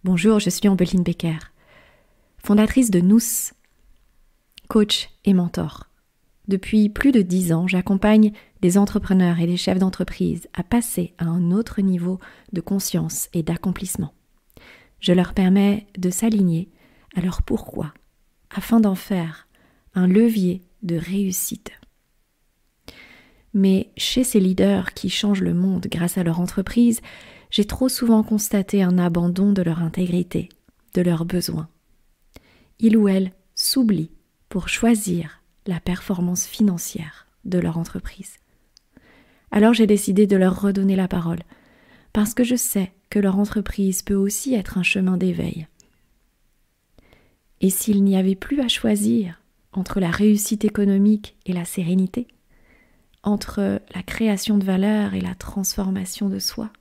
Bonjour, je suis Ambeline Becker, fondatrice de Nous, coach et mentor. Depuis plus de 10 ans, j'accompagne des entrepreneurs et des chefs d'entreprise à passer à un autre niveau de conscience et d'accomplissement. Je leur permets de s'aligner à leur pourquoi, afin d'en faire un levier de réussite. Mais chez ces leaders qui changent le monde grâce à leur entreprise, j'ai trop souvent constaté un abandon de leur intégrité, de leurs besoins. Ils ou elles s'oublient pour choisir la performance financière de leur entreprise. Alors j'ai décidé de leur redonner la parole, parce que je sais que leur entreprise peut aussi être un chemin d'éveil. Et s'il n'y avait plus à choisir entre la réussite économique et la sérénité, entre la création de valeur et la transformation de soi,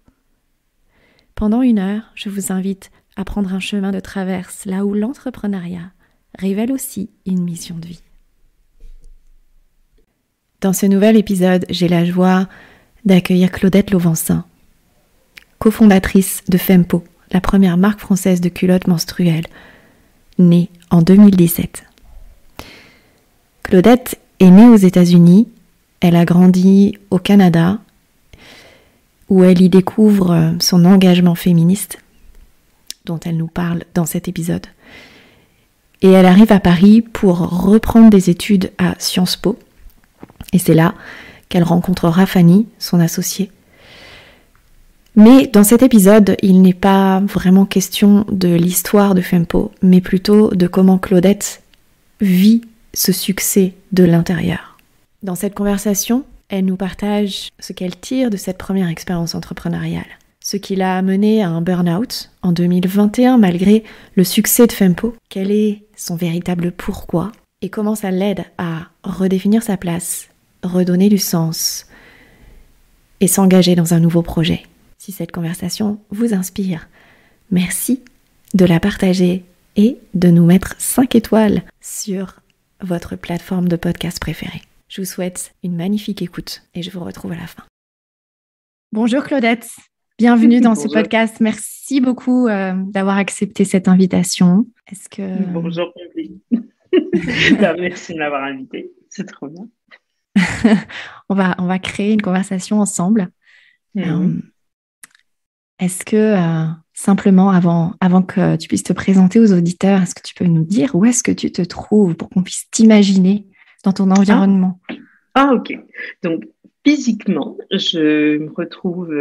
pendant 1 heure, je vous invite à prendre un chemin de traverse là où l'entrepreneuriat révèle aussi une mission de vie. Dans ce nouvel épisode, j'ai la joie d'accueillir Claudette Lauvencin, cofondatrice de Fempo, la première marque française de culottes menstruelles, née en 2017. Claudette est née aux États-Unis, elle a grandi au Canada, où elle y découvre son engagement féministe, dont elle nous parle dans cet épisode. Et elle arrive à Paris pour reprendre des études à Sciences Po. Et c'est là qu'elle rencontrera Fanny, son associée. Mais dans cet épisode, il n'est pas vraiment question de l'histoire de Fempo, mais plutôt de comment Claudette vit ce succès de l'intérieur. Dans cette conversation, elle nous partage ce qu'elle tire de cette première expérience entrepreneuriale, ce qui l'a amenée à un burn-out en 2021 malgré le succès de Fempo, quel est son véritable pourquoi et comment ça l'aide à redéfinir sa place, redonner du sens et s'engager dans un nouveau projet. Si cette conversation vous inspire, merci de la partager et de nous mettre 5 étoiles sur votre plateforme de podcast préférée. Je vous souhaite une magnifique écoute et je vous retrouve à la fin. Bonjour Claudette, bienvenue dans ce podcast. Merci beaucoup d'avoir accepté cette invitation. Bonjour Ambeline. Merci de m'avoir invitée, c'est trop bien. on va créer une conversation ensemble. Est-ce que simplement avant que tu puisses te présenter aux auditeurs, est-ce que tu peux nous dire où est-ce que tu te trouves pour qu'on puisse t'imaginer dans ton environnement? Ok. Donc, physiquement, je me retrouve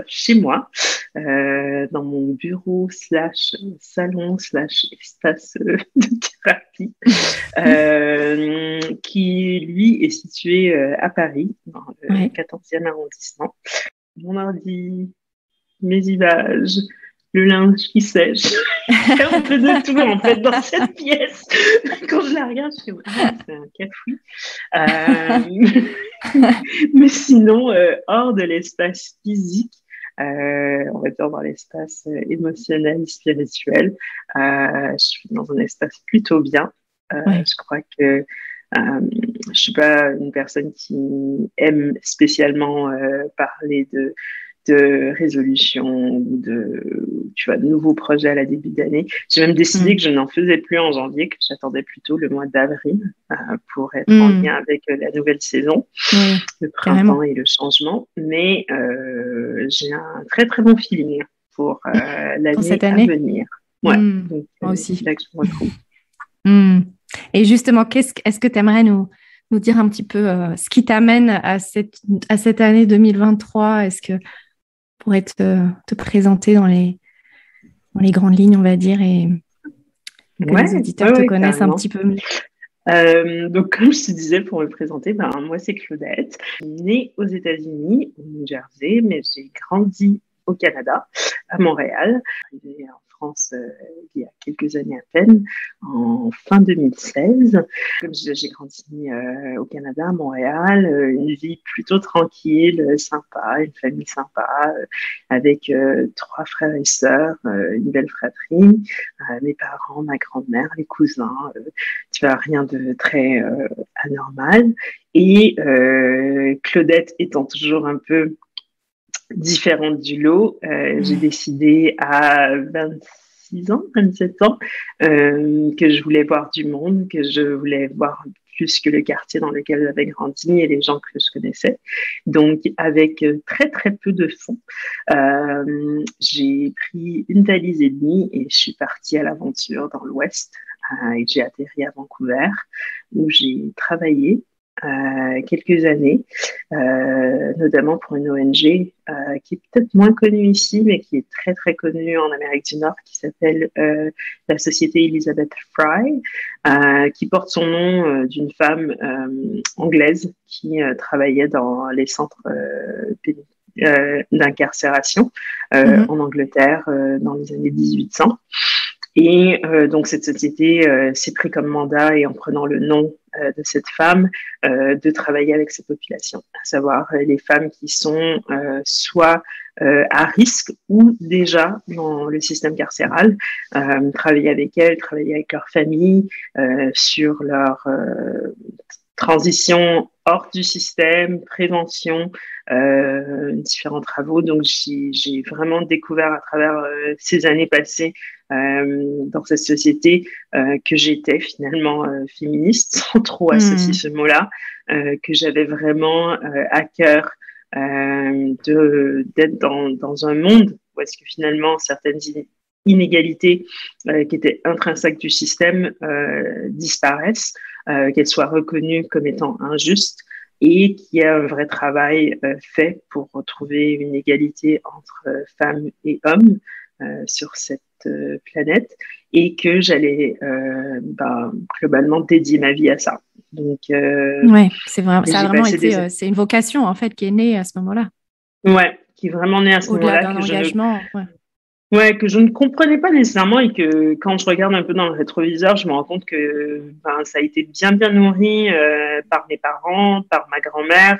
chez moi, dans mon bureau / salon / espace de thérapie, qui, lui, est situé à Paris, dans le 14e arrondissement. Mon ordi, mes images, le linge qui sèche. Il y a un peu de tout en fait dans cette pièce. Quand je la regarde, je me dis c'est un cafouille. Mais sinon, hors de l'espace physique, on va dire dans l'espace émotionnel, spirituel, je suis dans un espace plutôt bien. Je crois que je suis pas une personne qui aime spécialement parler de résolution ou de nouveaux projets à la début d'année. J'ai même décidé que je n'en faisais plus en janvier, que j'attendais plutôt le mois d'avril pour être en lien avec la nouvelle saison, le printemps et le changement. Mais j'ai un très très bon feeling pour l'année à venir. Ouais, donc moi aussi. C'est là que je me retrouve. Et justement, est-ce que tu aimerais nous dire un petit peu ce qui t'amène à cette année 2023? Est-ce que tu pourrais te présenter dans les grandes lignes, on va dire, et que les auditeurs te connaissent carrément. Un petit peu mieux? Donc, comme je te disais, pour me présenter, moi, c'est Claudette. Je suis née aux États-Unis, au New Jersey, mais j'ai grandi au Canada, à Montréal. Arrivée en France il y a quelques années à peine, en fin 2016. Comme je disais, j'ai grandi au Canada, à Montréal, une vie plutôt tranquille, sympa, une famille sympa, avec 3 frères et sœurs, une belle fratrie, mes parents, ma grand-mère, les cousins, tu vois, rien de très anormal. Et Claudette étant toujours un peu différente du lot. J'ai décidé à 26 ans, 27 ans, que je voulais voir du monde, que je voulais voir plus que le quartier dans lequel j'avais grandi et les gens que je connaissais. Donc, avec très, très peu de fonds, j'ai pris une valise et demie et je suis partie à l'aventure dans l'Ouest. Et j'ai atterri à Vancouver, où j'ai travaillé quelques années, notamment pour une ONG qui est peut-être moins connue ici, mais qui est très très connue en Amérique du Nord, qui s'appelle la Société Elizabeth Fry, qui porte son nom d'une femme anglaise qui travaillait dans les centres d'incarcération en Angleterre dans les années 1800. Et donc, cette société s'est pris comme mandat, et en prenant le nom de cette femme, de travailler avec ces populations, à savoir les femmes qui sont soit à risque ou déjà dans le système carcéral, travailler avec elles, travailler avec leur famille sur leur transition hors du système, prévention, différents travaux. Donc, j'ai vraiment découvert à travers ces années passées dans cette société que j'étais finalement féministe, sans trop associer ce mot-là, que j'avais vraiment à cœur d'être dans un monde où est-ce que finalement certaines inégalités qui étaient intrinsèques du système disparaissent, qu'elles soient reconnues comme étant injustes, et qu'il y a un vrai travail fait pour retrouver une égalité entre femmes et hommes sur cette planète, et que j'allais globalement dédier ma vie à ça. Donc, ouais, c'est vraiment, ça a vraiment été, c'est une vocation en fait qui est née à ce moment-là. Ouais, qui est vraiment née à ce moment-là. Au-delà d'un engagement. Ouais, que je ne comprenais pas nécessairement, et que quand je regarde un peu dans le rétroviseur, je me rends compte que ça a été bien nourri par mes parents, par ma grand-mère,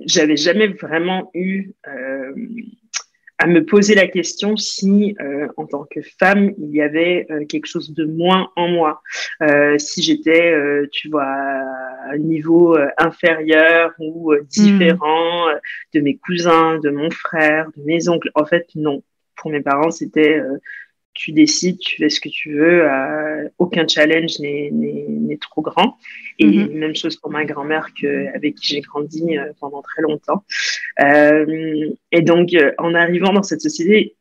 j'avais jamais vraiment eu à me poser la question si, en tant que femme, il y avait quelque chose de moins en moi. Si j'étais, tu vois, à un niveau inférieur ou différent de mes cousins, de mon frère, de mes oncles. En fait, non. Pour mes parents, c'était tu décides, tu fais ce que tu veux, aucun challenge n'est trop grand. Et même chose pour ma grand-mère avec qui j'ai grandi pendant très longtemps. Et donc, en arrivant dans cette société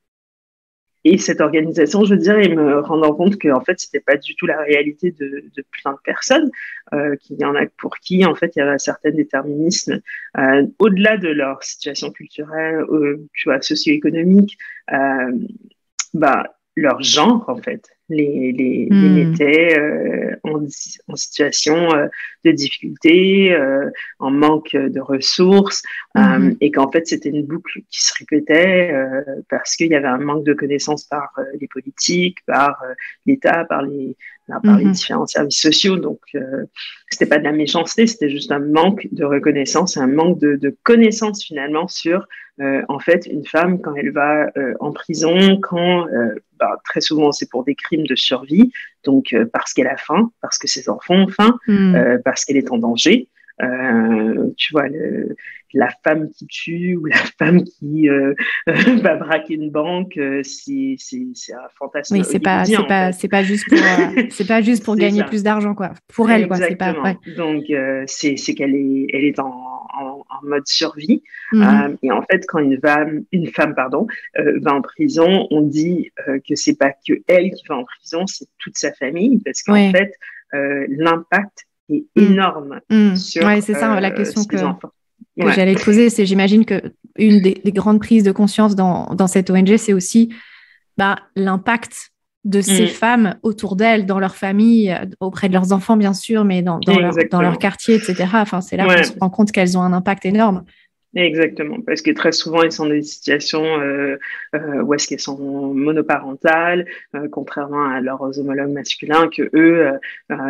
et cette organisation, je veux dire, et me rendant compte qu'en fait, c'était pas du tout la réalité de plein de personnes, qu'il y en a pour qui, en fait, il y a un certain déterminisme, au-delà de leur situation culturelle, tu vois, socio-économique, leur genre, en fait, les mettait en situation de difficulté, en manque de ressources, et qu'en fait, c'était une boucle qui se répétait parce qu'il y avait un manque de connaissances par les politiques, par l'État, par les différents services sociaux. Donc, c'était pas de la méchanceté, c'était juste un manque de reconnaissance, un manque de connaissances finalement sur, en fait, une femme quand elle va en prison, quand très souvent c'est pour des crimes de survie, donc parce qu'elle a faim, parce que ses enfants ont faim, parce qu'elle est en danger. Tu vois, la femme qui tue ou la femme qui va braquer une banque, c'est un fantasme. Oui, c'est pas juste pour c'est pas juste pour gagner plus d'argent, quoi. Pour elle, quoi. Exactement. C'est pas, Donc c'est qu'elle est en mode survie. Et en fait, quand une femme va en prison, on dit que c'est pas que elle qui va en prison, c'est toute sa famille, parce qu'en fait l'impact est énorme sur c'est ça la question que enfants. J'allais te poser. C'est, j'imagine que une des grandes prises de conscience dans cette ONG, c'est aussi l'impact de ces femmes autour d'elles, dans leur famille, auprès de leurs enfants bien sûr, mais dans leur quartier, etc. Enfin, c'est là qu'on se rend compte qu'elles ont un impact énorme. Exactement, parce que très souvent, ils sont dans des situations où est-ce qu'elles sont monoparentales, contrairement à leurs homologues masculins, que eux,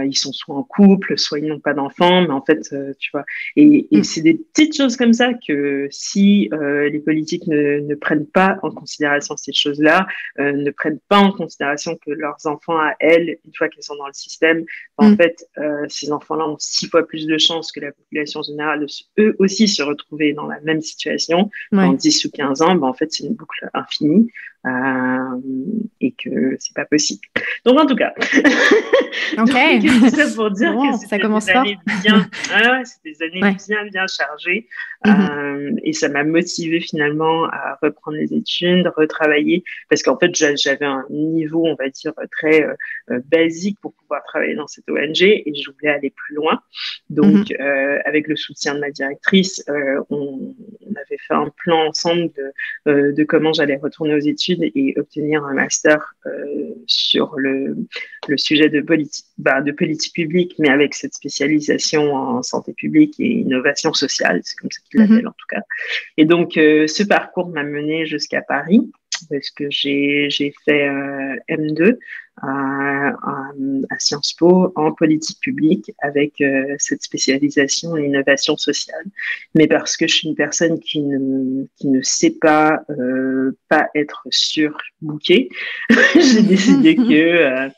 ils sont soit en couple, soit ils n'ont pas d'enfants, mais en fait, tu vois, et c'est des petites choses comme ça que si les politiques ne prennent pas en considération ces choses-là, ne prennent pas en considération que leurs enfants à elles, une fois qu'elles sont dans le système, en fait, ces enfants-là ont 6 fois plus de chances que la population générale de eux aussi se retrouver dans la même situation dans 10 ou 15 ans, en fait, c'est une boucle infinie et que c'est pas possible. Donc, en tout cas, c'est ça pour dire que c'était des années bien chargées et ça m'a motivée finalement à reprendre les études, retravailler parce qu'en fait, j'avais un niveau, on va dire, très basique pour pouvoir travailler dans cette ONG et je voulais aller plus loin. Donc, avec le soutien de ma directrice, on avait fait un plan ensemble de comment j'allais retourner aux études et obtenir un master sur le sujet de politique publique, mais avec cette spécialisation en santé publique et innovation sociale, c'est comme ça qu'ils l'appellent en tout cas. Et donc, ce parcours m'a mené jusqu'à Paris, parce que j'ai fait M2 à Sciences Po en politique publique avec cette spécialisation en innovation sociale. Mais parce que je suis une personne qui ne sait pas être surbookée, j'ai décidé que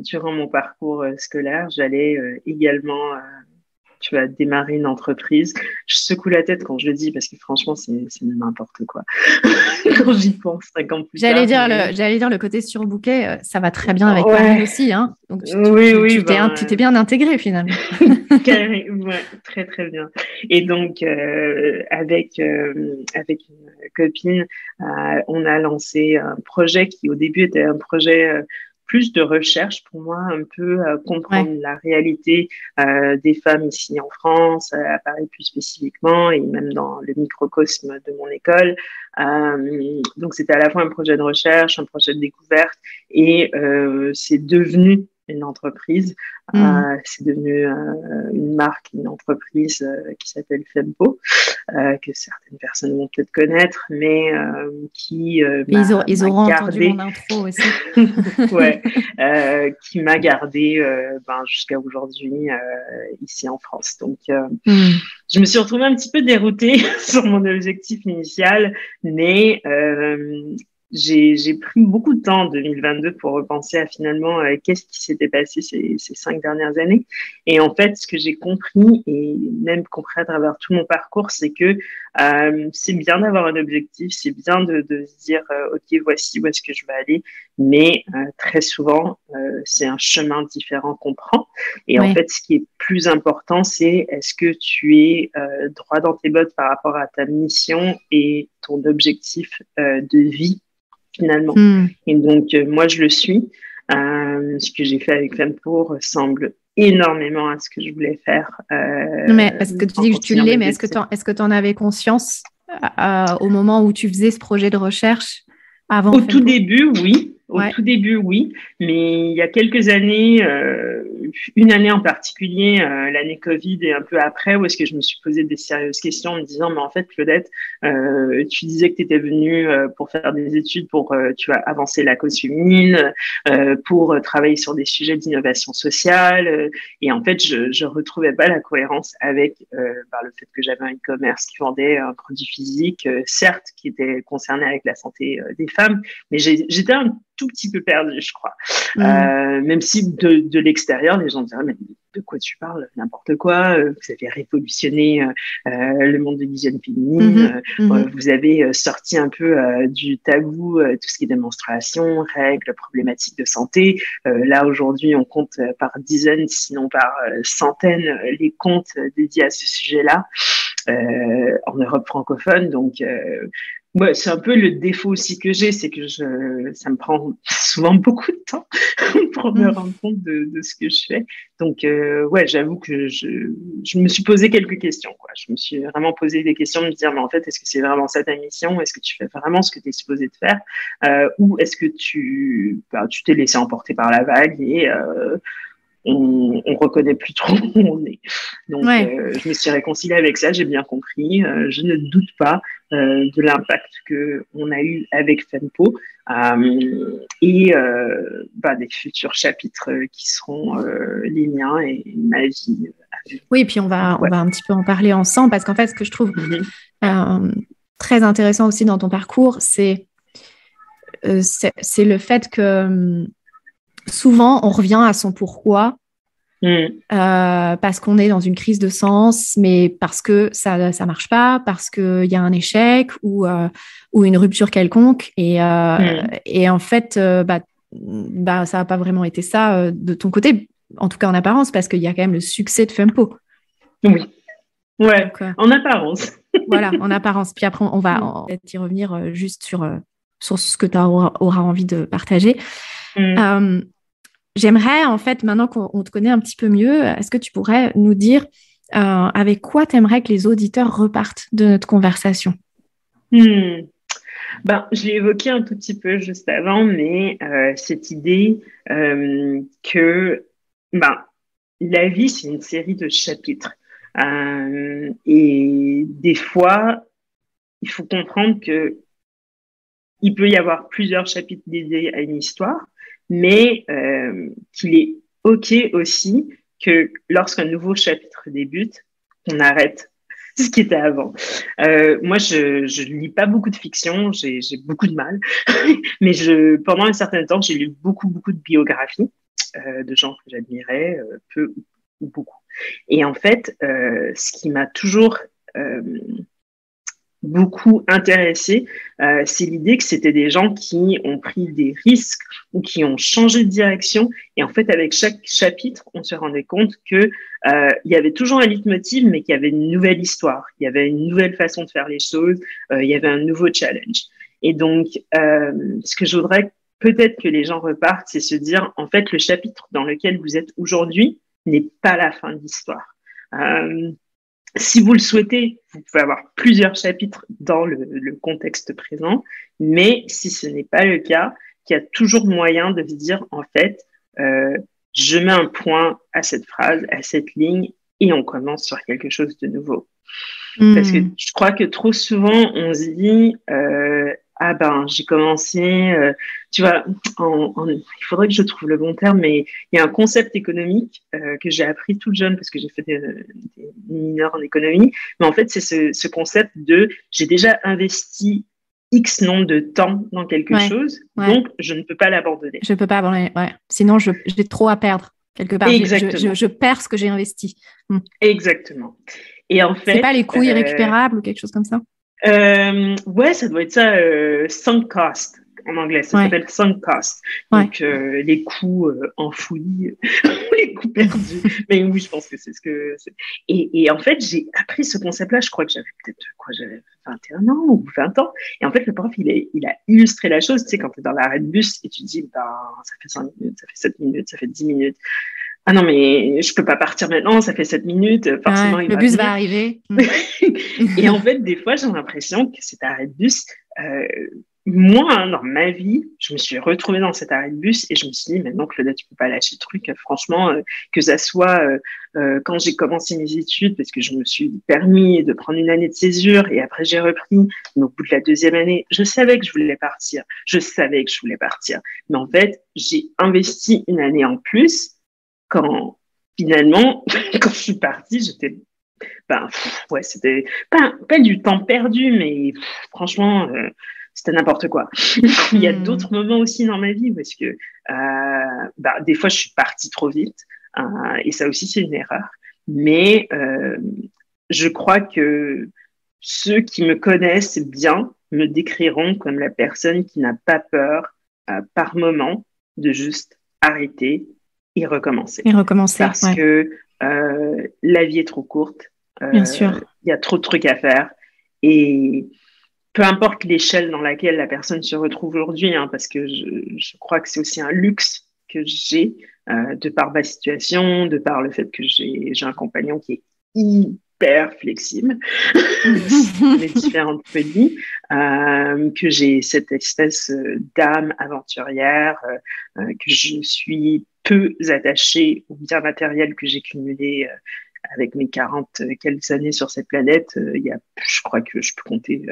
durant mon parcours scolaire, j'allais également démarrer une entreprise. Je secoue la tête quand je le dis parce que franchement, c'est n'importe quoi. Quand j'y pense 5 ans plus j'allais tard. dire le côté surbooké, ça va très bien avec Paris aussi. Hein. Donc, tu t'es bien intégré finalement. Ouais, très, très bien. Et donc, avec une copine, on a lancé un projet qui au début était un projet plus de recherche pour moi, un peu comprendre la réalité des femmes ici en France, à Paris plus spécifiquement, et même dans le microcosme de mon école. Donc, c'était à la fois un projet de recherche, un projet de découverte, et c'est devenu une entreprise. C'est devenu une marque, une entreprise qui s'appelle Fempo, que certaines personnes vont peut-être connaître, mais qui ils auront entendu mon intro aussi. Qui m'a gardée jusqu'à aujourd'hui ici en France. Donc, je me suis retrouvée un petit peu déroutée sur mon objectif initial, mais j'ai pris beaucoup de temps en 2022 pour repenser à finalement qu'est-ce qui s'était passé ces 5 dernières années. Et en fait, ce que j'ai compris, et même compris à travers tout mon parcours, c'est que c'est bien d'avoir un objectif, c'est bien de se dire ok, voici où est-ce que je vais aller, mais très souvent, c'est un chemin différent qu'on prend. Et en fait, ce qui est plus important, c'est est-ce que tu es droit dans tes bottes par rapport à ta mission et ton objectif de vie finalement. Et donc, moi, je le suis. Ce que j'ai fait avec Fempo ressemble énormément à ce que je voulais faire. Mais parce que tu dis que tu l'es, mais est-ce que tu en avais conscience au moment où tu faisais ce projet de recherche avant Au tout début, oui. Tout début, oui. Mais il y a quelques années, une année en particulier, l'année Covid et un peu après, où est-ce que je me suis posé des sérieuses questions en me disant, mais en fait, Claudette, tu disais que tu étais venue pour faire des études, pour avancer la cause féminine, pour travailler sur des sujets d'innovation sociale. Et en fait, je retrouvais pas la cohérence avec le fait que j'avais un e-commerce qui vendait un produit physique, certes, qui était concerné avec la santé des femmes, mais j'étais un tout petit peu perdu, je crois. Même si de l'extérieur, les gens diraient, mais de quoi tu parles? N'importe quoi. Vous avez révolutionné le monde de l'hygiène féminine. Vous avez sorti un peu du tabou tout ce qui est démonstration, règles, problématiques de santé. Là, aujourd'hui, on compte par dizaines, sinon par centaines, les comptes dédiés à ce sujet-là en Europe francophone. Donc, c'est un peu le défaut aussi que j'ai, c'est que ça me prend souvent beaucoup de temps pour me rendre compte de ce que je fais. Donc, j'avoue que je me suis posé quelques questions, quoi. Je me suis vraiment posé des questions, de me dire, mais en fait, est-ce que c'est vraiment ça ta mission? Est-ce que tu fais vraiment ce que tu es supposé de faire? Ou est-ce que tu t'es laissé emporter par la vague et on reconnaît plus trop où on est. Donc, je me suis réconciliée avec ça, j'ai bien compris. Je ne doute pas de l'impact qu'on a eu avec Fempo et des futurs chapitres qui seront les miens et ma vie. Oui, puis on va un petit peu en parler ensemble parce qu'en fait, ce que je trouve très intéressant aussi dans ton parcours, c'est le fait que souvent, on revient à son pourquoi parce qu'on est dans une crise de sens, mais parce que ça marche pas, parce qu'il y a un échec ou une rupture quelconque. Et en fait, ça n'a pas vraiment été ça de ton côté, en tout cas en apparence, parce qu'il y a quand même le succès de Fempo. Oui, ouais, donc, en apparence. Voilà, en apparence. Puis après, on va peut-être y revenir juste sur ce que tu auras envie de partager. J'aimerais, en fait, maintenant qu'on te connaît un petit peu mieux, est-ce que tu pourrais nous dire avec quoi tu aimerais que les auditeurs repartent de notre conversation? Je l'ai évoqué un tout petit peu juste avant, mais cette idée que la vie, c'est une série de chapitres. Et des fois, il faut comprendre que il peut y avoir plusieurs chapitres dédiés à une histoire, mais qu'il est OK aussi que lorsqu'un nouveau chapitre débute, on arrête ce qui était avant. Moi, je lis pas beaucoup de fiction, j'ai beaucoup de mal, mais pendant un certain temps, j'ai lu beaucoup de biographies de gens que j'admirais, peu ou beaucoup. Et en fait, ce qui m'a toujours beaucoup intéressé, c'est l'idée que c'était des gens qui ont pris des risques ou qui ont changé de direction. Et en fait, avec chaque chapitre, on se rendait compte que il y avait toujours un leitmotiv, mais qu'il y avait une nouvelle histoire, il y avait une nouvelle façon de faire les choses, il y avait un nouveau challenge. Et donc, ce que je voudrais peut-être que les gens repartent, c'est se dire, en fait, le chapitre dans lequel vous êtes aujourd'hui n'est pas la fin de l'histoire. Si vous le souhaitez, vous pouvez avoir plusieurs chapitres dans le contexte présent, mais si ce n'est pas le cas, il y a toujours moyen de se dire, en fait, je mets un point à cette phrase, à cette ligne, et on commence sur quelque chose de nouveau. Parce que je crois que trop souvent, on se dit, j'ai commencé, tu vois, il faudrait que je trouve le bon terme, mais il y a un concept économique que j'ai appris toute jeune parce que j'ai fait des mineurs en économie, mais en fait, c'est ce concept de j'ai déjà investi X nombre de temps dans quelque chose, donc je ne peux pas l'abandonner. Je ne peux pas abandonner, sinon j'ai trop à perdre quelque part. Je perds ce que j'ai investi. Exactement. Et en fait, c'est pas les coûts irrécupérables ou quelque chose comme ça? Ouais, ça doit être ça, sunk cost en anglais, ça s'appelle sunk cost. Donc les coûts enfouis, les coûts perdus. Mais oui, je pense que c'est ce que c'est. Et en fait, j'ai appris ce concept-là, je crois que j'avais peut-être j'avais 21 ans ou 20 ans. Et en fait, le prof, il a illustré la chose, tu sais, quand tu es dans l'arrêt de bus et tu dis, ça fait 5 minutes, ça fait 7 minutes, ça fait 10 minutes. Ah non, mais je peux pas partir maintenant, ça fait 7 minutes, forcément, le bus va arriver. Et en fait, des fois, j'ai l'impression que cet arrêt de bus, moi, dans ma vie, je me suis retrouvée dans cet arrêt de bus et je me suis dit, maintenant, Claudette, tu peux pas lâcher le truc. Franchement, que ça soit quand j'ai commencé mes études, parce que je me suis permis de prendre une année de césure et après j'ai repris, mais au bout de la deuxième année, je savais que je voulais partir. Mais en fait, j'ai investi une année en plus quand finalement, quand je suis partie, j'étais c'était pas du temps perdu, mais franchement, c'était n'importe quoi. Il y a d'autres moments aussi dans ma vie parce que des fois, je suis partie trop vite et ça aussi, c'est une erreur. Mais je crois que ceux qui me connaissent bien me décriront comme la personne qui n'a pas peur par moment de juste arrêter et recommencer. Parce que la vie est trop courte. Bien sûr. Il y a trop de trucs à faire. Et peu importe l'échelle dans laquelle la personne se retrouve aujourd'hui, parce que je crois que c'est aussi un luxe que j'ai, de par ma situation, de par le fait que j'ai un compagnon qui est hyper flexible, les différentes folies, que j'ai cette espèce d'âme aventurière, que je suis peu attachée au bien matériel que j'ai cumulé avec mes 40 quelques années sur cette planète. Je crois que je peux compter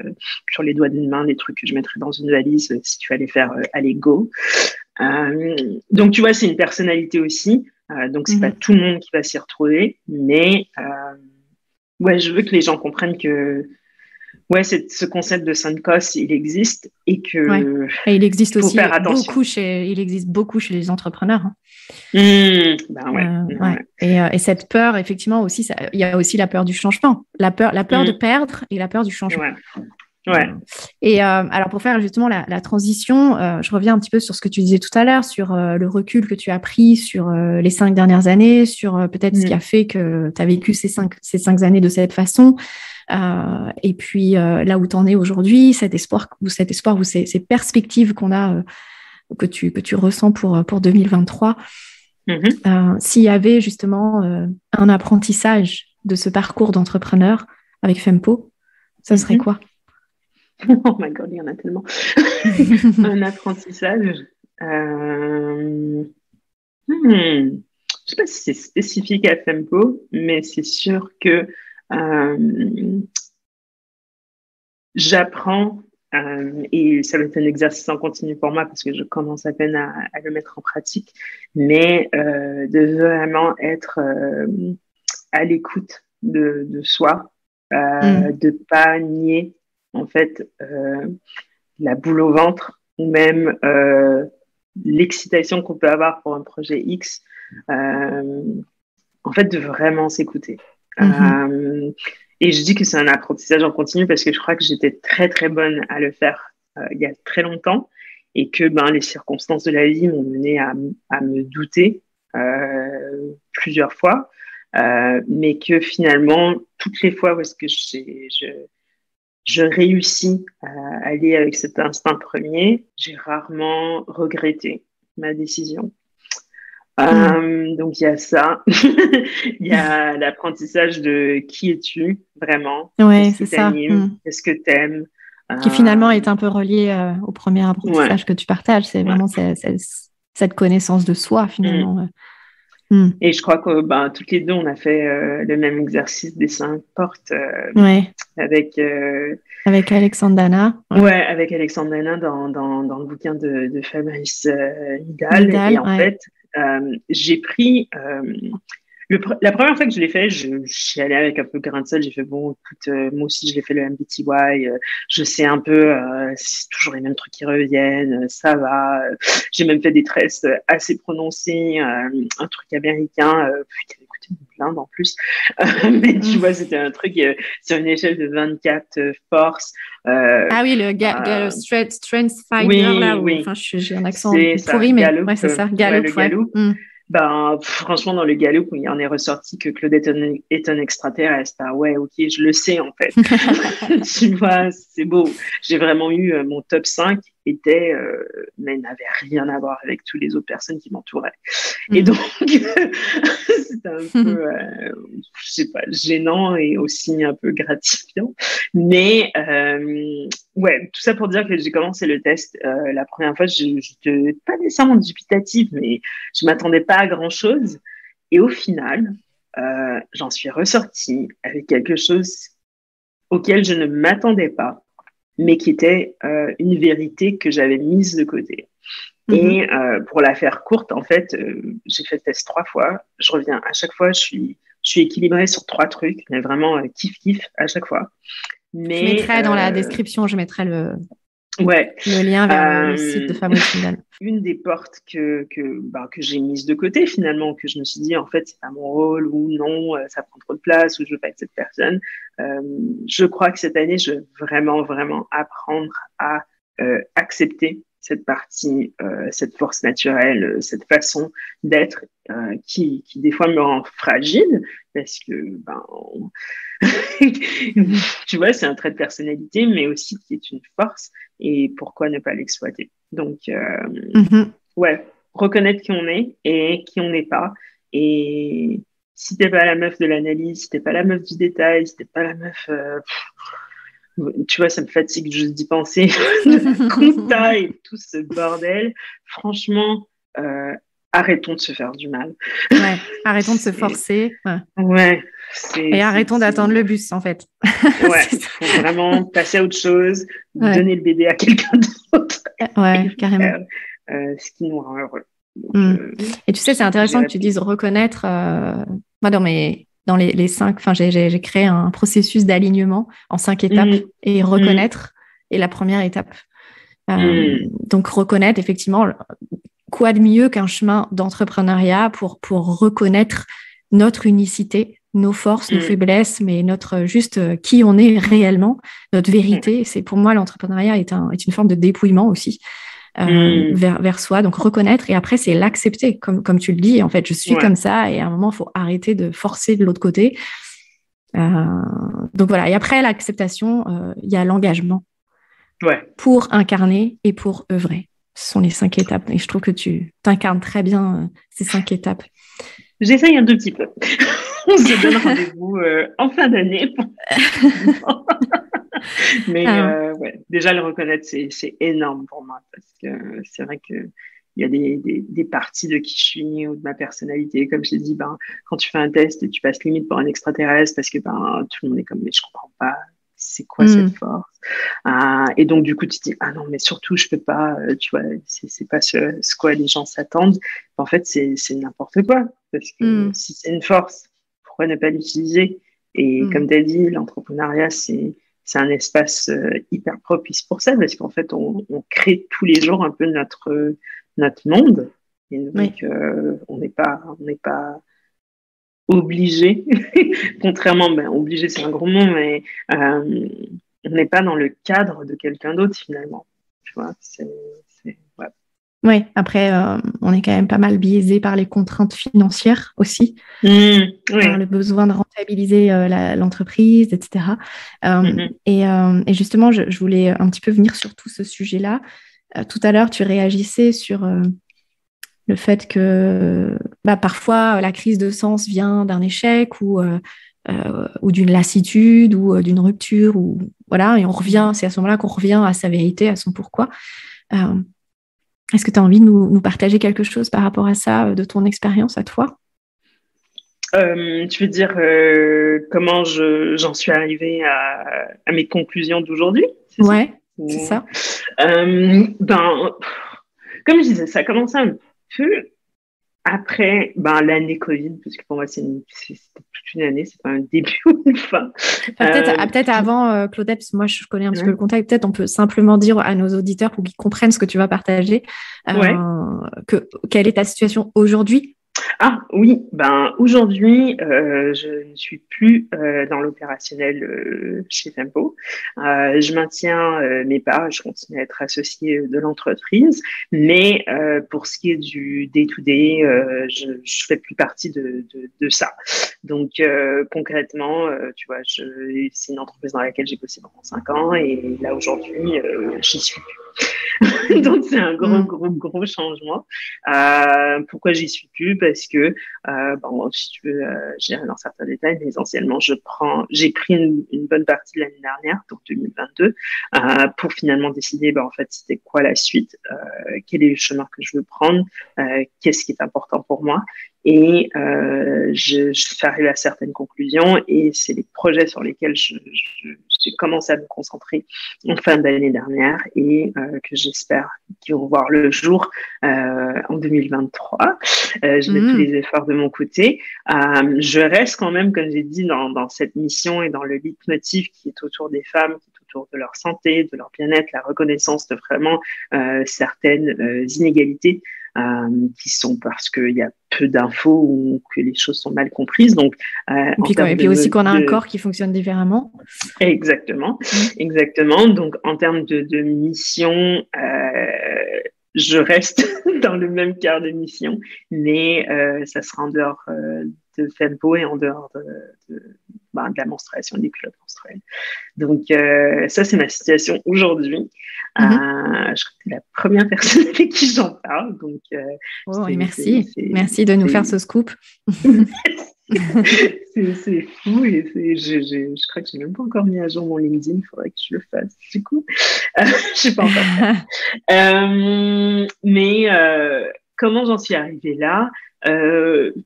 sur les doigts d'une main les trucs que je mettrais dans une valise si tu fallait faire allez go. Donc tu vois, c'est une personnalité aussi. Donc c'est pas tout le monde qui va s'y retrouver, mais je veux que les gens comprennent que ouais, ce concept de sunk cost, il existe et que ouais. Et il existe aussi beaucoup chez les entrepreneurs. Hein. Ben ouais, ouais. Et cette peur, effectivement, aussi, il y a aussi la peur du changement, la peur de perdre et la peur du changement. Ouais. Et alors, pour faire justement la transition, je reviens un petit peu sur ce que tu disais tout à l'heure, sur le recul que tu as pris sur les 5 dernières années, sur peut-être ce qui a fait que tu as vécu ces cinq années de cette façon. Et puis, là où tu en es aujourd'hui, cet espoir ou ces perspectives qu'on a, que tu ressens pour 2023. S'il y avait justement un apprentissage de ce parcours d'entrepreneur avec Fempo, ça serait quoi? Oh my God, il y en a tellement. Un apprentissage. Je ne sais pas si c'est spécifique à Fempo, mais c'est sûr que j'apprends, et ça va être un exercice en continu pour moi parce que je commence à peine à le mettre en pratique, mais de vraiment être à l'écoute de soi, de pas nier en fait la boule au ventre ou même l'excitation qu'on peut avoir pour un projet X, en fait de vraiment s'écouter. Et je dis que c'est un apprentissage en continu parce que je crois que j'étais très très bonne à le faire il y a très longtemps et que les circonstances de la vie m'ont mené à me douter plusieurs fois, mais que finalement toutes les fois où est-ce que je réussis à aller avec cet instinct premier, j'ai rarement regretté ma décision. Donc il y a ça, il y a l'apprentissage de qui es-tu vraiment, qu'est-ce qui t'anime, qu'est-ce que t'aimes, qui finalement est un peu relié au premier apprentissage que tu partages, c'est vraiment cette connaissance de soi finalement. Et je crois que toutes les deux on a fait le même exercice des 5 portes avec Alexandre Dana. Avec Alexandre Dana dans le bouquin de Fabrice Midal. Et en fait, j'ai pris la première fois que je l'ai fait, je suis allée avec un peu grain de sel. J'ai fait bon, écoute, moi aussi je l'ai fait le MBTI. Je sais un peu, c'est toujours les mêmes trucs qui reviennent. Ça va. J'ai même fait des tests assez prononcés, un truc américain. Putain, écoutez, une blinde en plus. Mais tu vois, c'était un truc sur une échelle de 24 forces. Ah oui, le Strength Finder là. Oui. Enfin, j'ai un accent pourri, mais c'est ça, Gallup. Franchement, dans le Gallup, il en est ressorti que Claudette est un extraterrestre. Ah ouais, ok, je le sais en fait. Tu vois, c'est beau. J'ai vraiment eu mon top 5 mais n'avait rien à voir avec toutes les autres personnes qui m'entouraient. Et donc, c'était un peu, je sais pas, gênant et aussi un peu gratifiant. Mais tout ça pour dire que j'ai commencé le test la première fois. Je n'étais pas nécessairement dubitative, mais je m'attendais pas à grand chose. Et au final, j'en suis ressortie avec quelque chose auquel je ne m'attendais pas, mais qui était une vérité que j'avais mise de côté. Et pour la faire courte, en fait, j'ai fait le test 3 fois. Je reviens à chaque fois, je suis équilibrée sur 3 trucs, mais vraiment kiff à chaque fois. Mais, je mettrai dans la description, je mettrai le lien vers le site de Fabrice Midal. Une des portes que j'ai mise de côté finalement, que je me suis dit en fait c'est pas mon rôle ou non, ça prend trop de place ou je veux pas être cette personne. Je crois que cette année je veux vraiment apprendre à accepter cette partie, cette force naturelle, cette façon d'être qui des fois me rend fragile parce que tu vois, c'est un trait de personnalité, mais aussi qui est une force et pourquoi ne pas l'exploiter. Donc, reconnaître qui on est et qui on n'est pas. Et si t'es pas la meuf de l'analyse, si t'es pas la meuf du détail, si t'es pas la meuf... tu vois, ça me fatigue juste d'y penser. Compta et tout ce bordel. Franchement, arrêtons de se faire du mal. Ouais, arrêtons de se forcer. Et arrêtons d'attendre le bus, en fait. Il faut vraiment passer à autre chose, donner le bébé à quelqu'un d'autre. Ouais, carrément. Ce qui nous rend heureux. Donc, et tu sais, c'est intéressant que tu dises reconnaître. Moi, dans mes dans les 5, enfin, j'ai créé un processus d'alignement en 5 étapes et reconnaître est la première étape. Donc, reconnaître, effectivement, quoi de mieux qu'un chemin d'entrepreneuriat pour reconnaître notre unicité, nos forces, nos faiblesses, mais notre juste qui on est réellement, notre vérité. C'est pour moi, l'entrepreneuriat est une forme de dépouillement aussi vers soi. Donc, reconnaître et après, c'est l'accepter. Comme tu le dis, en fait, je suis comme ça et à un moment, il faut arrêter de forcer de l'autre côté. Donc, voilà. Et après l'acceptation, il y a l'engagement pour incarner et pour œuvrer. Ce sont les 5 étapes. Et je trouve que tu t'incarnes très bien ces 5 étapes. J'essaye un tout petit peu. On se donne rendez-vous en fin d'année. Mais déjà, le reconnaître, c'est énorme pour moi. Parce que c'est vrai qu'il y a des parties de qui je suis ou de ma personnalité. Comme je t'ai dit, quand tu fais un test et tu passes limite pour un extraterrestre parce que tout le monde est comme, mais je comprends pas. C'est quoi cette force et donc, du coup, tu te dis, ah non, mais surtout, je peux pas, tu vois, c'est pas ce quoi les gens s'attendent. En fait, c'est n'importe quoi. Parce que si c'est une force, pourquoi ne pas l'utiliser? Et comme tu as dit, l'entrepreneuriat, c'est un espace hyper propice pour ça, parce qu'en fait, on crée tous les jours un peu notre monde. Et donc, on n'est pas obligé, contrairement, obligé c'est un gros mot, mais on n'est pas dans le cadre de quelqu'un d'autre finalement. Tu vois, Oui, après, on est quand même pas mal biaisé par les contraintes financières aussi, par le besoin de rentabiliser l'entreprise, etc. Et justement, je voulais un petit peu venir sur tout ce sujet-là. Tout à l'heure, tu réagissais sur le fait que parfois la crise de sens vient d'un échec ou d'une lassitude ou d'une rupture, et on revient, c'est à ce moment-là qu'on revient à sa vérité, à son pourquoi. Est-ce que tu as envie de nous partager quelque chose par rapport à ça, de ton expérience à toi? Tu veux dire comment j'en suis arrivée à mes conclusions d'aujourd'hui? C'est ça. Comme je disais, ça a commencé un peu après l'année Covid, parce que pour moi, c'était toute une année, c'est pas un début ou une fin. Peut-être avant, Claudette, parce que moi, je connais un petit peu le contexte, peut-être on peut simplement dire à nos auditeurs pour qu'ils comprennent ce que tu vas partager, quelle est ta situation aujourd'hui? Ah oui, aujourd'hui, je ne suis plus dans l'opérationnel chez Tempo. Je maintiens mes parts, je continue à être associée de l'entreprise, mais pour ce qui est du day-to-day, je fais plus partie de ça. Donc concrètement, tu vois, c'est une entreprise dans laquelle j'ai bossé pendant 5 ans et là aujourd'hui, j'y suis plus. Donc c'est un gros changement. Pourquoi j'y suis plus? Parce que si tu veux, j'irai dans certains détails, mais essentiellement j'ai pris une bonne partie de l'année dernière, donc 2022, pour finalement décider en fait c'était quoi la suite, quel est le chemin que je veux prendre, qu'est-ce qui est important pour moi. Et je suis arrivée à certaines conclusions et c'est les projets sur lesquels j'ai commencé à me concentrer en fin d'année dernière et que j'espère qu'ils vont voir le jour en 2023. Je mets tous les efforts de mon côté. Je reste quand même, comme j'ai dit, dans cette mission et dans le leitmotiv qui est autour des femmes, qui est autour de leur santé, de leur bien-être, la reconnaissance de vraiment certaines inégalités qui sont parce qu'il y a peu d'infos ou que les choses sont mal comprises. Donc, et puis aussi qu'on a un corps qui fonctionne différemment. Exactement. Donc, en termes de mission, je reste dans le même quart de mission, mais ça sera en dehors de Tempo et en dehors de la menstruation, des culottes menstruelles. Donc, ça, c'est ma situation aujourd'hui. Je crois que tu es la première personne avec qui j'en parle. Donc, merci. Merci de nous faire ce scoop. C'est fou et je crois que je n'ai même pas encore mis à jour mon LinkedIn, il faudrait que je le fasse du coup. Je ne sais pas encore. Mais comment j'en suis arrivée là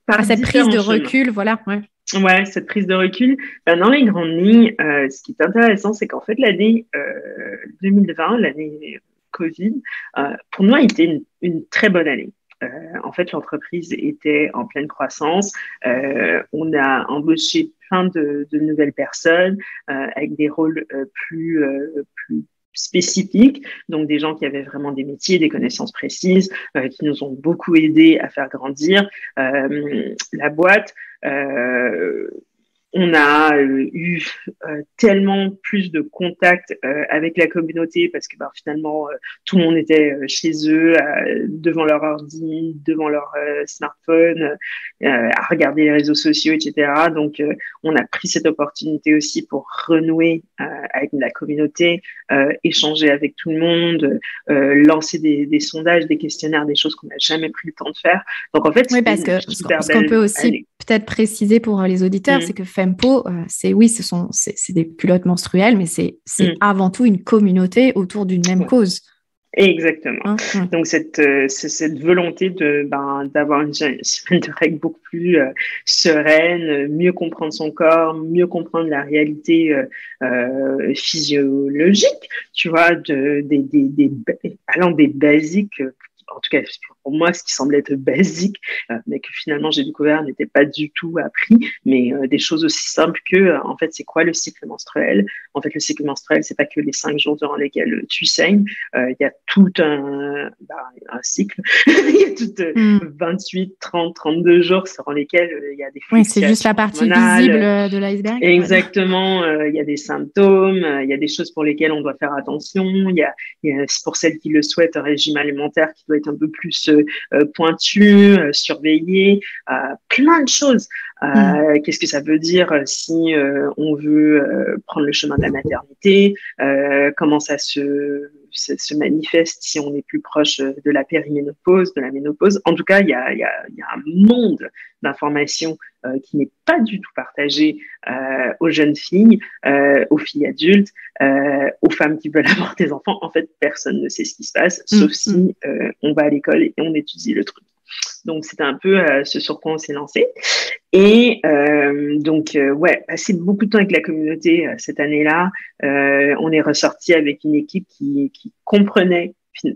par cette prise de recul, voilà. Ouais, cette prise de recul. Dans les grandes lignes, ce qui est intéressant, c'est qu'en fait, l'année 2020, l'année Covid, pour moi, était une très bonne année. En fait, l'entreprise était en pleine croissance. On a embauché plein de nouvelles personnes avec des rôles plus spécifiques, donc des gens qui avaient vraiment des métiers, des connaissances précises, qui nous ont beaucoup aidés à faire grandir la boîte. On a eu tellement plus de contacts avec la communauté parce que finalement, tout le monde était chez eux, devant leur ordi, devant leur smartphone, à regarder les réseaux sociaux, etc. Donc, on a pris cette opportunité aussi pour renouer avec la communauté, échanger avec tout le monde, lancer des sondages, des questionnaires, des choses qu'on n'a jamais pris le temps de faire. Donc, en fait, oui, parce que ce qu'on peut aussi peut-être préciser pour les auditeurs, c'est que Fempo, c'est des culottes menstruelles, mais c'est avant tout une communauté autour d'une même cause. Exactement. Donc, cette volonté d'avoir une semaine de règles beaucoup plus sereine, mieux comprendre son corps, mieux comprendre la réalité physiologique, tu vois, allant des basiques, en tout cas pour moi, ce qui semblait être basique, mais que finalement j'ai découvert n'était pas du tout appris, mais des choses aussi simples que, en fait, c'est quoi le cycle menstruel? En fait, le cycle menstruel, c'est pas que les 5 jours durant lesquels tu saignes, il y a tout un cycle, il y a tout 28, 30, 32 jours durant lesquels il y a des fluctuations. Oui, c'est juste la partie visible de l'iceberg. Exactement, il y a des symptômes, il y a des choses pour lesquelles on doit faire attention, il y a pour celles qui le souhaitent, un régime alimentaire qui doit être un peu plus pointu, surveillé, plein de choses. Qu'est-ce que ça veut dire si on veut prendre le chemin de la maternité, comment ça se manifeste si on est plus proche de la périménopause, de la ménopause. En tout cas, il y a un monde d'informations qui n'est pas du tout partagé aux jeunes filles, aux filles adultes, aux femmes qui veulent avoir des enfants. En fait, personne ne sait ce qui se passe, sauf si on va à l'école et on étudie le truc. Donc, c'était un peu ce sur quoi on s'est lancé. Et passer beaucoup de temps avec la communauté cette année-là. On est ressorti avec une équipe qui comprenait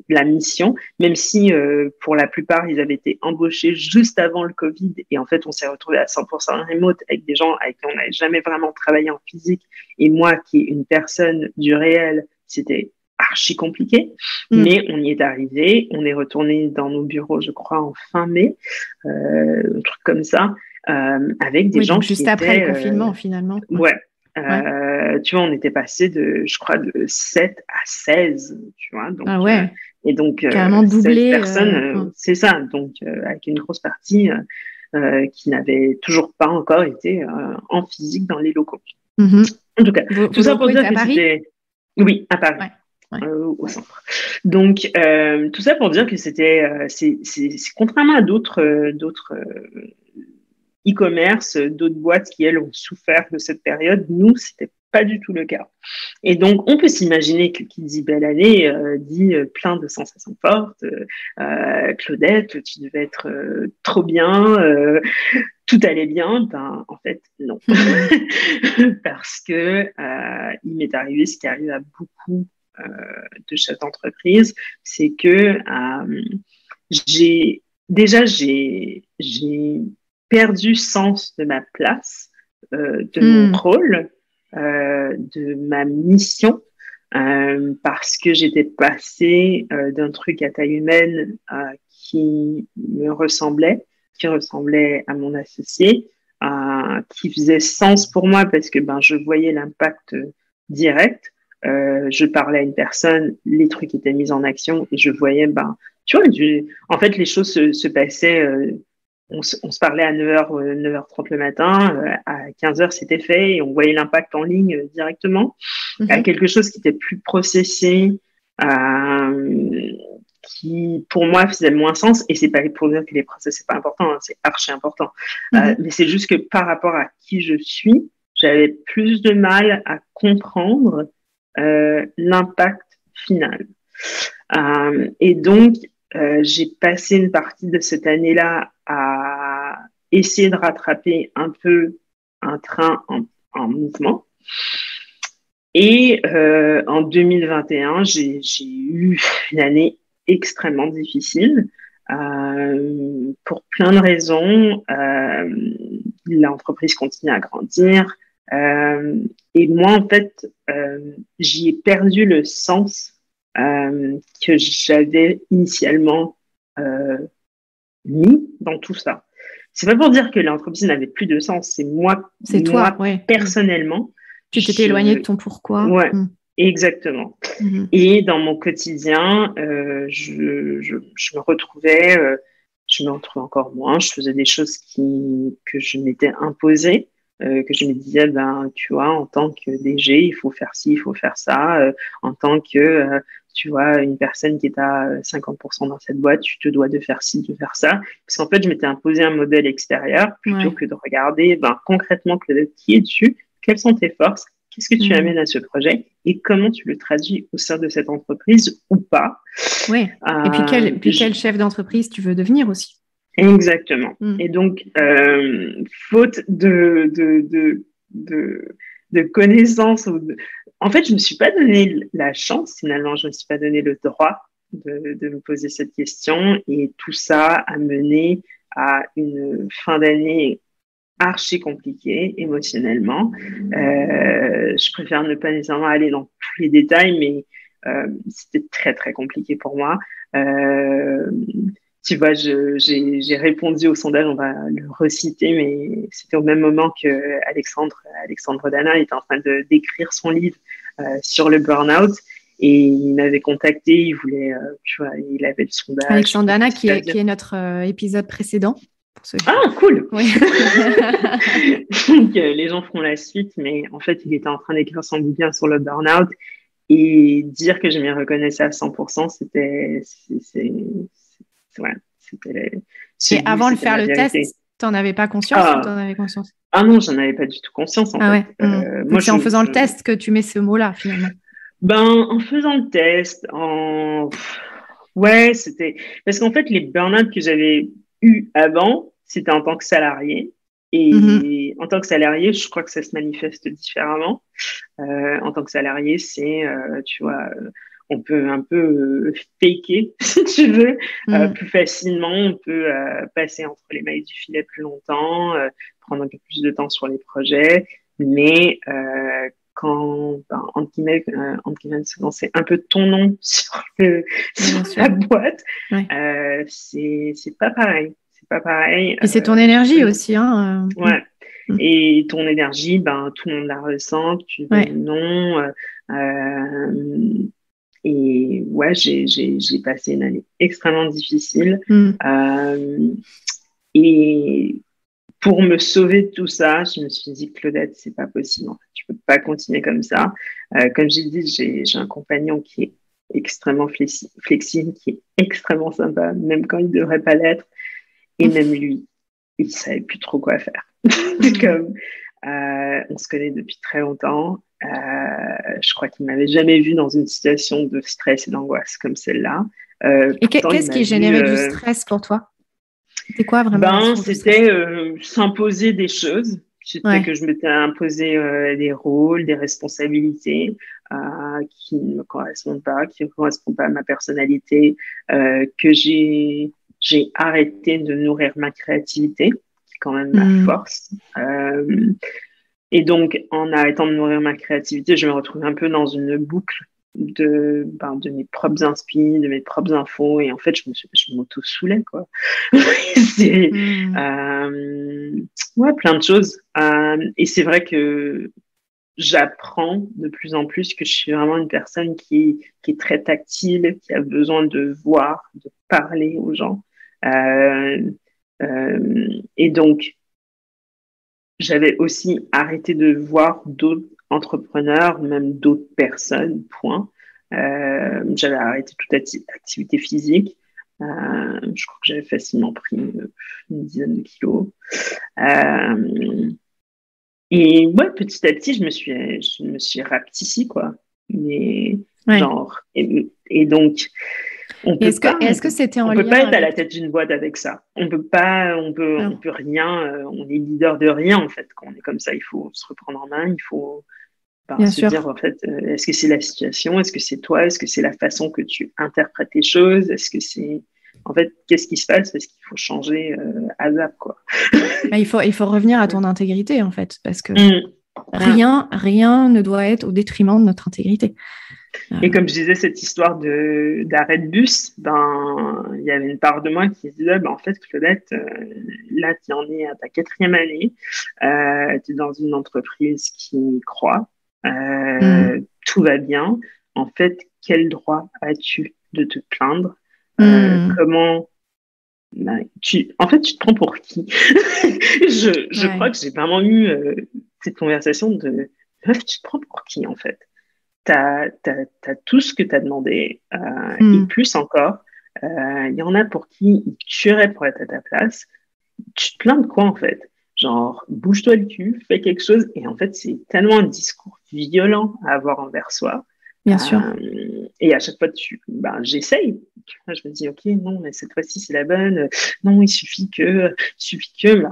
la mission, même si pour la plupart, ils avaient été embauchés juste avant le Covid. Et en fait, on s'est retrouvés à 100% remote avec des gens avec qui on n'avait jamais vraiment travaillé en physique. Et moi, qui est une personne du réel, c'était archi compliqué, mais on y est arrivé. On est retourné dans nos bureaux, je crois, en fin mai, un truc comme ça, avec des gens juste après le confinement, finalement. Ouais. Tu vois, on était passé de 7 à 16, tu vois. Donc, et donc, carrément doublé. 16 personnes, c'est ça. Donc, avec une grosse partie qui n'avait toujours pas encore été en physique dans les locaux. En tout cas, tout ça pour dire que c'était... Oui, à Paris. Au centre. Donc, tout ça pour dire que c'était... c'est contrairement à d'autres e-commerce, d'autres boîtes qui, elles, ont souffert de cette période, nous, c'était pas du tout le cas. Et donc, on peut s'imaginer que qui dit belle année dit plein de sensations fortes. Claudette, tu devais être trop bien, tout allait bien. Ben, en fait, non. Parce que il m'est arrivé ce qui arrive à beaucoup de chefs d'entreprise, c'est que j'ai perdu sens de ma place, de mon rôle, de ma mission, parce que j'étais passée d'un truc à taille humaine qui me ressemblait, qui ressemblait à mon associé, qui faisait sens pour moi parce que je voyais l'impact direct. Je parlais à une personne, les trucs étaient mis en action et je voyais, tu vois, en fait, les choses se passaient. On se parlait à 9h30 le matin, à 15h c'était fait et on voyait l'impact en ligne directement. Quelque chose qui était plus processé, qui pour moi faisait moins sens, et c'est pas pour dire que les process c'est pas important, hein, c'est archi important, mais c'est juste que par rapport à qui je suis, j'avais plus de mal à comprendre l'impact final. Et donc, j'ai passé une partie de cette année-là à essayer de rattraper un peu un train en mouvement. Et en 2021, j'ai eu une année extrêmement difficile Pour plein de raisons. L'entreprise continue à grandir. Et moi, en fait, j'y ai perdu le sens que j'avais initialement mis dans tout ça. C'est pas pour dire que l'entreprise n'avait plus de sens, c'est moi, toi, ouais. Personnellement. Tu t'étais éloigné de ton pourquoi. Ouais, exactement. Et dans mon quotidien, je me retrouvais encore moins. Je faisais des choses que je m'étais imposées, que je me disais, tu vois, en tant que DG, il faut faire ci, il faut faire ça. En tant que, tu vois, une personne qui est à 50% dans cette boîte, tu te dois de faire ci, de faire ça. Parce qu'en fait, je m'étais imposé un modèle extérieur plutôt que de regarder concrètement qui es-tu, quelles sont tes forces, qu'est-ce que tu amènes à ce projet et comment tu le traduis au sein de cette entreprise ou pas. Oui. Et puis quel chef d'entreprise tu veux devenir aussi. Exactement. Et donc, faute de connaissances, en fait, je ne me suis pas donné la chance, finalement, je ne me suis pas donné le droit de me poser cette question. Et tout ça a mené à une fin d'année archi compliquée émotionnellement. Je préfère ne pas nécessairement aller dans tous les détails, mais c'était très, très compliqué pour moi. Tu vois, j'ai répondu au sondage, on va le reciter, mais c'était au même moment que Alexandre Dana était en train d'écrire son livre sur le burn-out. Et il m'avait contacté, il voulait, tu vois, il avait le sondage. Alexandre Dana, qui est notre épisode précédent. Ah, cool. Oui. Donc, les gens feront la suite, mais en fait, il était en train d'écrire son bouquin sur le burn-out et dire que je m'y reconnaissais à 100%, c'était... Et avant de faire le test, tu n'en avais pas conscience ou tu en avais conscience? Ah non, j'en avais pas du tout conscience, en fait. Ouais. Donc, c'est en faisant le test que tu mets ce mot-là, finalement. En faisant le test, ouais, c'était... Parce qu'en fait, les burn-out que j'avais eu avant, c'était en tant que salarié. Et en tant que salarié, je crois que ça se manifeste différemment. En tant que salarié, c'est, tu vois, on peut un peu faker, si tu veux, plus facilement. On peut passer entre les mailles du filet plus longtemps, prendre un peu plus de temps sur les projets. Mais quand, entre guillemets, quand c'est un peu ton nom sur la boîte, c'est pas pareil. C'est pas pareil. Et c'est ton énergie aussi, hein. Ouais. Et ton énergie, tout le monde la ressent, tu veux non. Et ouais, j'ai passé une année extrêmement difficile. Et pour me sauver de tout ça, je me suis dit, Claudette, c'est pas possible. En fait, tu peux pas continuer comme ça. Comme j'ai dit, j'ai un compagnon qui est extrêmement flexible, qui est extrêmement sympa, même quand il devrait pas l'être. Et même lui, il savait plus trop quoi faire. Comme, on se connaît depuis très longtemps. Je crois qu'il m'avait jamais vu dans une situation de stress et d'angoisse comme celle-là. Et qu'est-ce qui générait du stress pour toi? C'était quoi vraiment? C'était s'imposer des choses. C'était que je m'étais imposé des rôles, des responsabilités qui ne me correspondent pas, qui ne correspondent pas à ma personnalité, que j'ai arrêté de nourrir ma créativité, qui est quand même ma force. Et donc, en arrêtant de nourrir ma créativité, je me retrouve un peu dans une boucle de mes propres inspi, de mes propres infos. Et en fait, je m'auto-soulais, quoi. C'est plein de choses. Et c'est vrai que j'apprends de plus en plus que je suis vraiment une personne qui est très tactile, qui a besoin de voir, de parler aux gens. Et donc, j'avais aussi arrêté de voir d'autres entrepreneurs, même d'autres personnes, point. J'avais arrêté toute activité physique. Je crois que j'avais facilement pris une dizaine de kilos. Et ouais, petit à petit, je me suis rapetissie, quoi. Mais genre, et donc, est-ce que c'était en lien? On peut pas être à la tête d'une boîte avec ça. On peut pas, on peut rien. On est leader de rien en fait. Quand on est comme ça, il faut se reprendre en main. Il faut se dire en fait, est-ce que c'est la situation, est-ce que c'est toi, est-ce que c'est la façon que tu interprètes les choses, est-ce que c'est en fait, qu'est-ce qui se passe? Parce qu'il faut changer ASAP, quoi. Il faut revenir à ton intégrité, en fait, parce que Mm. rien ne doit être au détriment de notre intégrité. Et comme je disais, cette histoire d'arrêt de bus, il y avait une part de moi qui se disait, en fait, Claudette, là, tu en es à ta 4e année, tu es dans une entreprise qui croît, tout va bien. En fait, quel droit as-tu de te plaindre? Comment en fait, tu te prends pour qui? Je crois que j'ai vraiment eu cette conversation de meuf, tu te prends pour qui, en fait? T'as tout ce que tu as demandé, et plus encore. Il y en a pour qui ils tueraient pour être à ta place. Tu te plains de quoi, en fait? Genre, bouge-toi le cul, fais quelque chose. Et en fait, c'est tellement un discours violent à avoir envers soi. Bien sûr. Et à chaque fois, j'essaye. Je me dis, OK, non, mais cette fois-ci, c'est la bonne. Non, il suffit que, il suffit que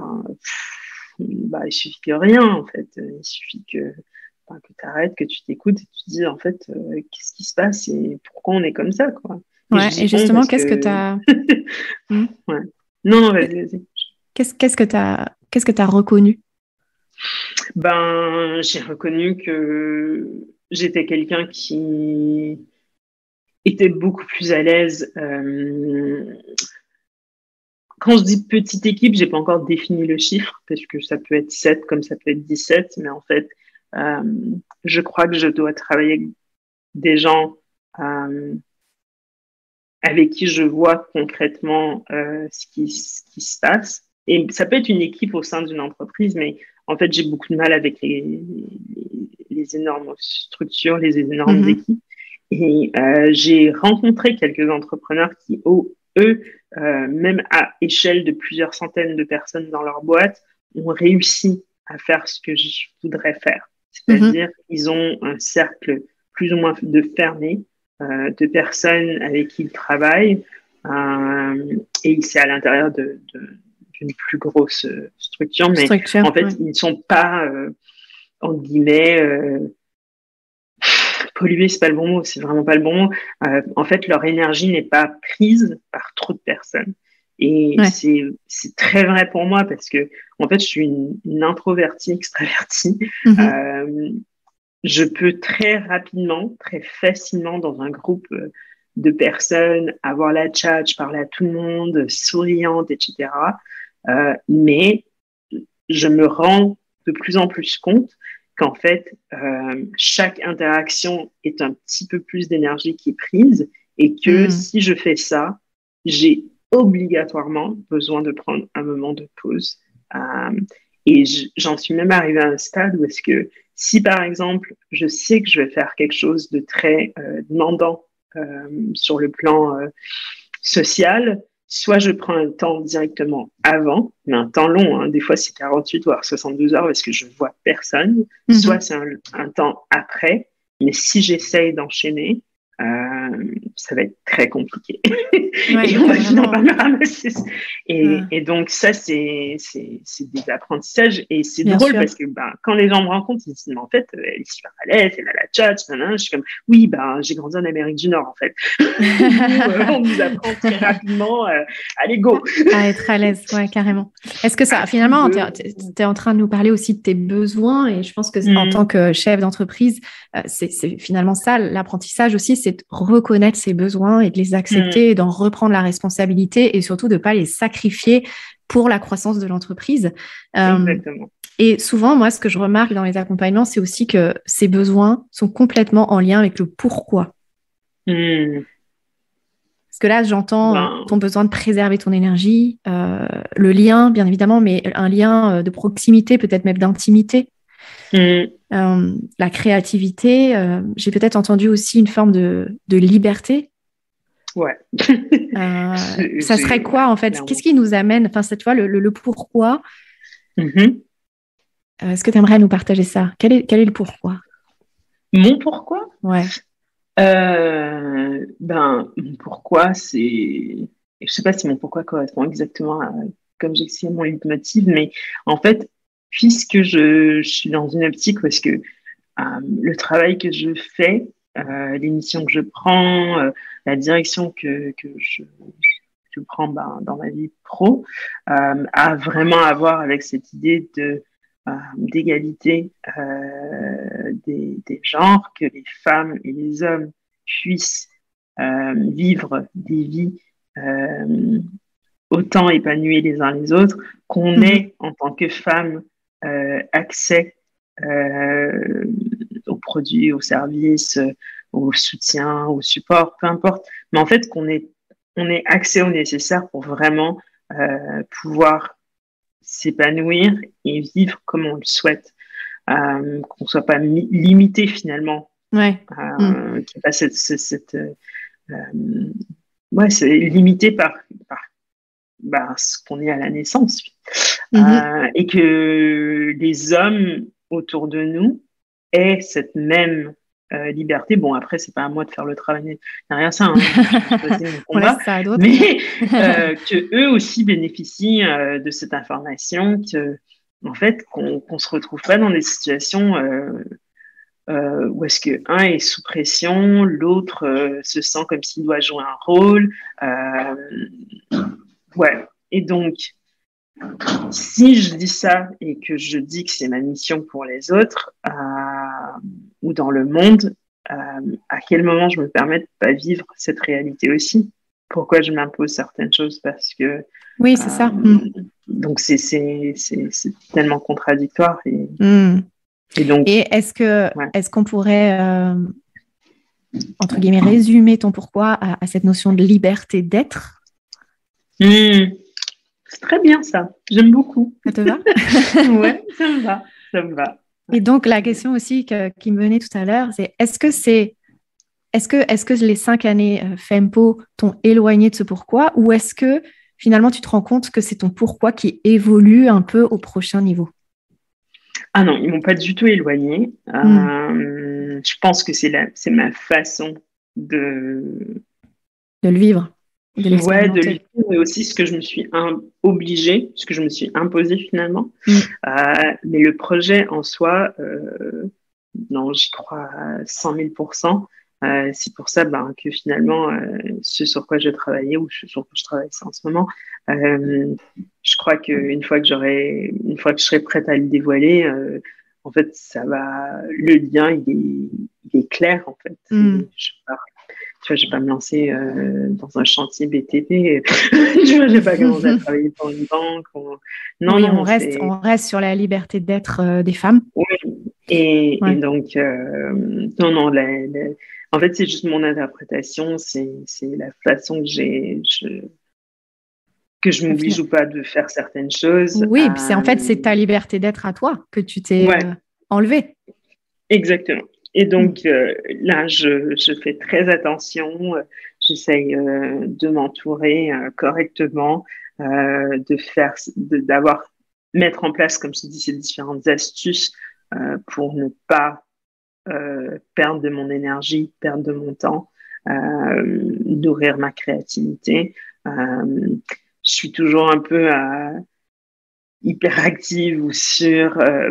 rien, en fait. Il suffit que tu arrêtes, que tu t'écoutes et tu te dis, en fait, qu'est-ce qui se passe et pourquoi on est comme ça, quoi. Et justement, qu'est-ce que tu as... Ouais. Non, vas-y. Qu'est-ce que tu as reconnu? J'ai reconnu que j'étais quelqu'un qui était beaucoup plus à l'aise. Quand je dis petite équipe, j'ai pas encore défini le chiffre, parce que ça peut être 7 comme ça peut être 17, mais en fait, je crois que je dois travailler avec des gens avec qui je vois concrètement ce qui se passe. Et ça peut être une équipe au sein d'une entreprise, mais en fait, j'ai beaucoup de mal avec les énormes structures, les énormes équipes. Et j'ai rencontré quelques entrepreneurs qui, eux, même à échelle de plusieurs centaines de personnes dans leur boîte, ont réussi à faire ce que je voudrais faire. C'est-à-dire ils ont un cercle plus ou moins fermé de personnes avec qui ils travaillent, et c'est à l'intérieur d'une plus grosse structure, mais en fait, ils ne sont pas, entre guillemets, pollués, c'est pas le bon mot, c'est vraiment pas le bon mot. En fait, leur énergie n'est pas prise par trop de personnes. Et c'est très vrai pour moi parce que, en fait, je suis une introvertie extravertie. Je peux très rapidement, très facilement, dans un groupe de personnes, avoir la tchatche, parler à tout le monde, souriante, etc. Mais je me rends de plus en plus compte qu'en fait, chaque interaction est un petit peu plus d'énergie qui est prise et que si je fais ça, j'ai obligatoirement besoin de prendre un moment de pause. Et j'en suis même arrivée à un stade où est-ce que si, par exemple, je sais que je vais faire quelque chose de très demandant sur le plan social, soit je prends un temps directement avant, mais un temps long, hein, des fois c'est 48 voire 72 heures parce que je vois personne, soit c'est un temps après, mais si j'essaye d'enchaîner, ça va être très compliqué. Et on va finir par me ramasser. Et donc ça, c'est des apprentissages et c'est drôle parce que quand les gens me rencontrent, ils se disent, mais en fait, elle est super à l'aise, elle a la tchatch, je suis comme, oui, j'ai grandi en Amérique du Nord, en fait. On nous apprend très rapidement, allez, go. À être à l'aise, ouais, carrément. Est-ce que ça, finalement, tu es en train de nous parler aussi de tes besoins et je pense que en tant que chef d'entreprise, c'est finalement ça, l'apprentissage aussi, c'est de reconnaître ses besoins et de les accepter et d'en reprendre la responsabilité et surtout de ne pas les sacrifier pour la croissance de l'entreprise. Exactement. Et souvent, moi, ce que je remarque dans les accompagnements, c'est aussi que ces besoins sont complètement en lien avec le pourquoi. Parce que là, j'entends ton besoin de préserver ton énergie, le lien, bien évidemment, mais un lien de proximité, peut-être même d'intimité. La créativité, j'ai peut-être entendu aussi une forme de liberté. Ouais. Ça serait quoi, en fait? Clairement. Qu'est-ce qui nous amène, enfin, tu vois, le pourquoi? Est-ce que tu aimerais nous partager ça? Quel est le pourquoi? Mon pourquoi? Ouais. Pourquoi, c'est... Je sais pas si mon pourquoi correspond exactement à, comme j'expliquais, mon leitmotiv, mais en fait, puisque je suis dans une optique parce que le travail que je fais, les missions que je prends, la direction que je prends dans ma vie pro, à vraiment avoir avec cette idée d'égalité des genres, que les femmes et les hommes puissent vivre des vies autant épanouies les uns les autres, qu'on ait en tant que femmes accès aux produits, aux services, au soutien, au support, peu importe. Mais en fait, qu'on ait accès au nécessaire pour vraiment pouvoir s'épanouir et vivre comme on le souhaite. Qu'on ne soit pas limité finalement. Ouais. Qu'il n'y ait pas c'est limité par ce qu'on est à la naissance. Et que les hommes autour de nous aient cette même liberté. Bon, après, c'est pas à moi de faire le travail, il n'y a rien ça, combat, mais que eux aussi bénéficient de cette information, que en fait, qu'on se retrouve pas dans des situations où est-ce que un est sous pression, l'autre se sent comme s'il doit jouer un rôle. Ouais. Et donc, si je dis ça et que je dis que c'est ma mission pour les autres ou dans le monde, à quel moment je me permets de pas vivre cette réalité aussi? Pourquoi je m'impose certaines choses? Parce que oui, c'est ça. Donc c'est tellement contradictoire et donc. Et est-ce qu'on pourrait entre guillemets résumer ton pourquoi à cette notion de liberté d'être? C'est très bien ça. J'aime beaucoup. Ça te va? Ouais, ça me va. Et donc la question aussi qui me venait tout à l'heure, c'est est-ce que les 5 années FEMPO t'ont éloigné de ce pourquoi, ou est-ce que finalement tu te rends compte que c'est ton pourquoi qui évolue un peu au prochain niveau? Ah non, ils m'ont pas du tout éloigné. Je pense que c'est ma façon de le vivre. De le vivre, mais aussi ce que je me suis obligée, ce que je me suis imposée finalement. Mais le projet en soi, non, j'y crois à 100 000%. C'est pour ça que finalement, ce sur quoi je travaillais ou ce sur quoi je travaille en ce moment, je crois qu'une fois que je serai prête à le dévoiler, en fait, le lien, il est clair en fait. Tu vois, je vais pas me lancer dans un chantier BTP. Tu vois, je vais pas commencer à travailler pour une banque. Non, oui, on reste sur la liberté d'être des femmes. Oui. Et donc, non, en fait, c'est juste mon interprétation. C'est la façon que je m'oblige ou pas de faire certaines choses. Oui, puis c'est ta liberté d'être à toi que tu t'es enlevée. Exactement. Et donc, là, je fais très attention. J'essaye de m'entourer correctement, mettre en place, comme je te dis, ces différentes astuces pour ne pas perdre de mon énergie, perdre de mon temps, nourrir ma créativité. Je suis toujours un peu hyperactive ou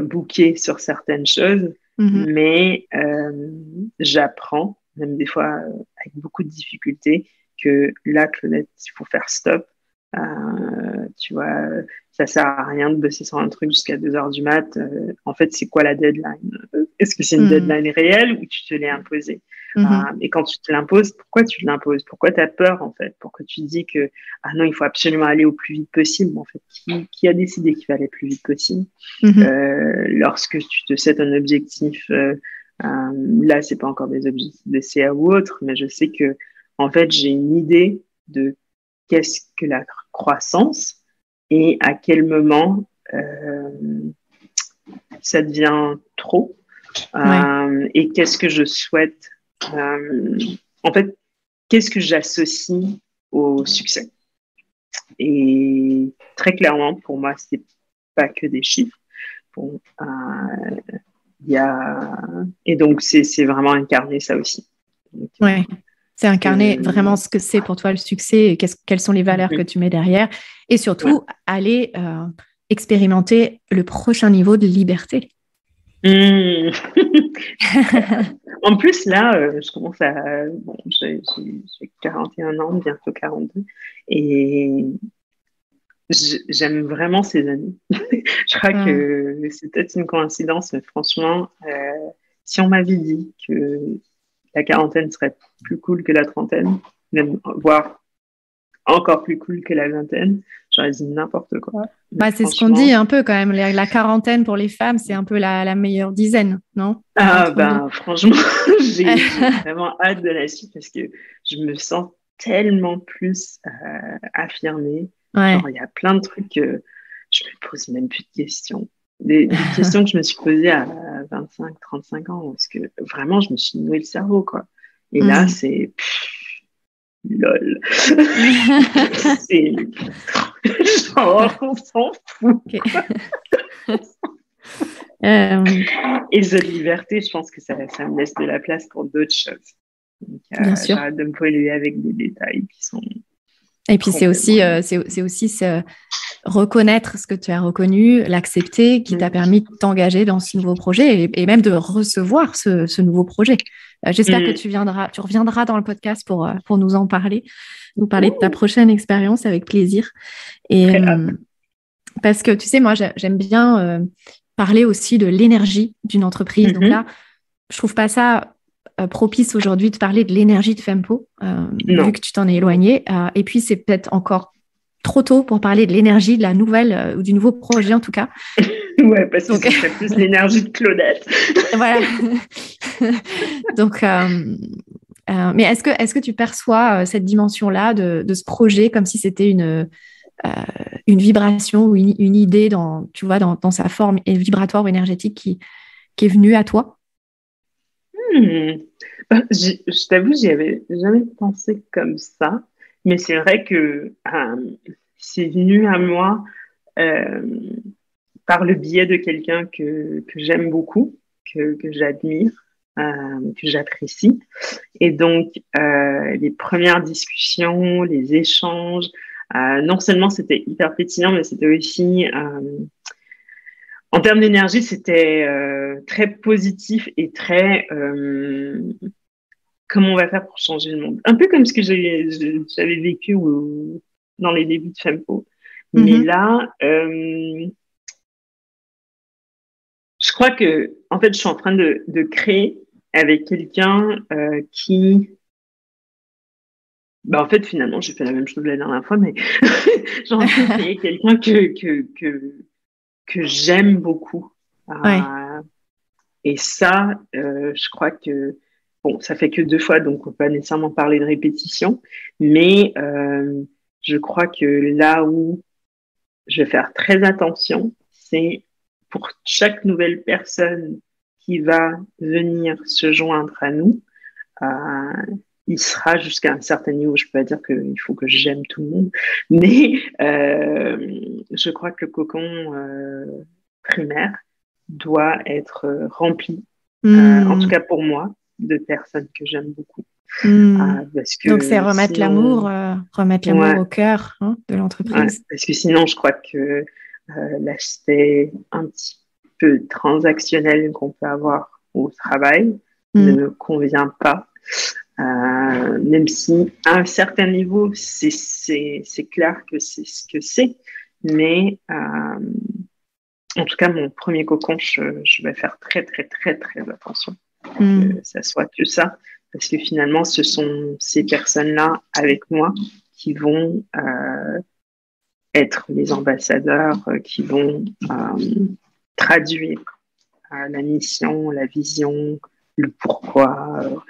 bookée sur certaines choses. Mais j'apprends, même des fois avec beaucoup de difficultés, que là, Claudette, il faut faire stop. Tu vois, ça sert à rien de bosser sur un truc jusqu'à 2h du mat. En fait, c'est quoi la deadline? Est-ce que c'est une deadline réelle ou tu te l'es imposée? Et quand tu te l'imposes, pourquoi tu te l'imposes? Pourquoi tu as peur, en fait? Pourquoi tu te dis que, non, il faut absolument aller au plus vite possible? En fait, qui a décidé qu'il fallait le plus vite possible? Lorsque tu te sets un objectif, là, c'est pas encore des objectifs de CA ou autre, mais je sais que, en fait, j'ai une idée de qu'est-ce que la croissance et à quel moment ça devient trop et qu'est-ce que je souhaite. En fait, qu'est-ce que j'associe au succès? Et très clairement, pour moi, c'est pas que des chiffres. Bon, et donc, c'est vraiment incarner ça aussi. Ouais. C'est incarner vraiment ce que c'est pour toi le succès et quelles sont les valeurs que tu mets derrière. Et surtout, aller expérimenter le prochain niveau de liberté. Mmh. En plus, là, je commence à... Bon, j'ai 41 ans, bientôt 42, et j'aime vraiment ces années. Je crois que c'est peut-être une coïncidence, mais franchement, si on m'avait dit que la quarantaine serait plus cool que la trentaine, même, voire encore plus cool que la vingtaine, j'aurais dit n'importe quoi. C'est ce qu'on dit un peu quand même. La quarantaine pour les femmes, c'est un peu la meilleure dizaine, non? Franchement, j'ai vraiment hâte de la suite parce que je me sens tellement plus affirmée. Ouais. Genre, il y a plein de trucs que je me pose même plus de questions. Des questions que je me suis posées à 25, 35 ans parce que vraiment, je me suis noué le cerveau, quoi. Et là, c'est... lol. C'est... Genre, on s'en fout. Okay. Et cette liberté, je pense que ça me laisse de la place pour d'autres choses. Donc, bien sûr. J'arrête de me polluer avec des détails qui sont... Et puis c'est aussi reconnaître ce que tu as reconnu, l'accepter, qui t'a permis de t'engager dans ce nouveau projet et même de recevoir ce nouveau projet. J'espère que tu reviendras dans le podcast pour nous en parler, nous parler de ta prochaine expérience avec plaisir. Et parce que tu sais, moi j'aime bien parler aussi de l'énergie d'une entreprise. Donc là, je trouve pas ça propice aujourd'hui de parler de l'énergie de Fempo, vu que tu t'en es éloigné. Et puis, c'est peut-être encore trop tôt pour parler de l'énergie de la nouvelle ou du nouveau projet, en tout cas. Ouais, parce que c'est plus l'énergie de Claudette. Voilà. Donc, mais est-ce que tu perçois cette dimension-là de ce projet comme si c'était une vibration ou une idée dans sa forme vibratoire ou énergétique qui est venue à toi? Je t'avoue, j'y avais jamais pensé comme ça, mais c'est vrai que c'est venu à moi par le biais de quelqu'un que j'aime beaucoup, que j'admire, que j'apprécie. Et donc, les premières discussions, les échanges, non seulement c'était hyper pétillant, mais c'était aussi... en termes d'énergie, c'était très positif et très comment on va faire pour changer le monde. Un peu comme ce que j'avais vécu dans les débuts de Fempo. Mais là, je crois que, en fait, je suis en train de créer avec quelqu'un qui... en fait, finalement, j'ai fait la même chose la dernière fois, mais j'ai envie de créer quelqu'un que j'aime beaucoup. Ouais. Et ça, je crois que, bon, ça fait que 2 fois, donc on ne peut pas nécessairement parler de répétition, mais je crois que là où je vais faire très attention, c'est pour chaque nouvelle personne qui va venir se joindre à nous, il sera jusqu'à un certain niveau. Je ne peux pas dire qu'il faut que j'aime tout le monde, mais je crois que le cocon primaire doit être rempli, en tout cas pour moi, de personnes que j'aime beaucoup. Parce que donc c'est remettre l'amour au cœur de l'entreprise. Ouais, parce que sinon, je crois que l'aspect un petit peu transactionnel qu'on peut avoir au travail ne me convient pas. Même si à un certain niveau, c'est clair que c'est ce que c'est, mais en tout cas, mon premier cocon, je vais faire très, très, très, très attention que ça soit que ça, parce que finalement, ce sont ces personnes-là avec moi qui vont être les ambassadeurs, qui vont traduire la mission, la vision, le pourquoi.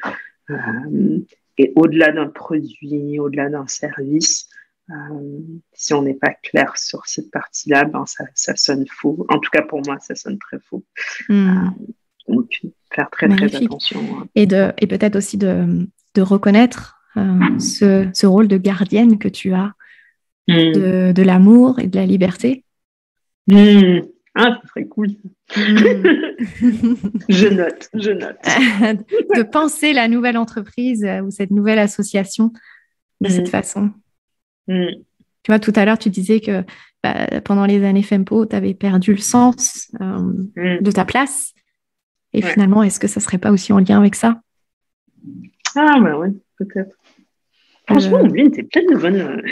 Et au-delà d'un produit, au-delà d'un service, si on n'est pas clair sur cette partie-là, ça sonne faux. En tout cas, pour moi, ça sonne très faux. Donc, faire très, très attention. Et peut-être aussi de reconnaître ce rôle de gardienne que tu as de l'amour et de la liberté. Ah, ça serait cool. Je note. De penser la nouvelle entreprise ou cette nouvelle association de cette façon. Tu vois, tout à l'heure, tu disais que pendant les années Fempo, tu avais perdu le sens de ta place. Et finalement, est-ce que ça serait pas aussi en lien avec ça? Ah, bah ouais, peut-être. Franchement, Ombline, t'es pleine de bonnes...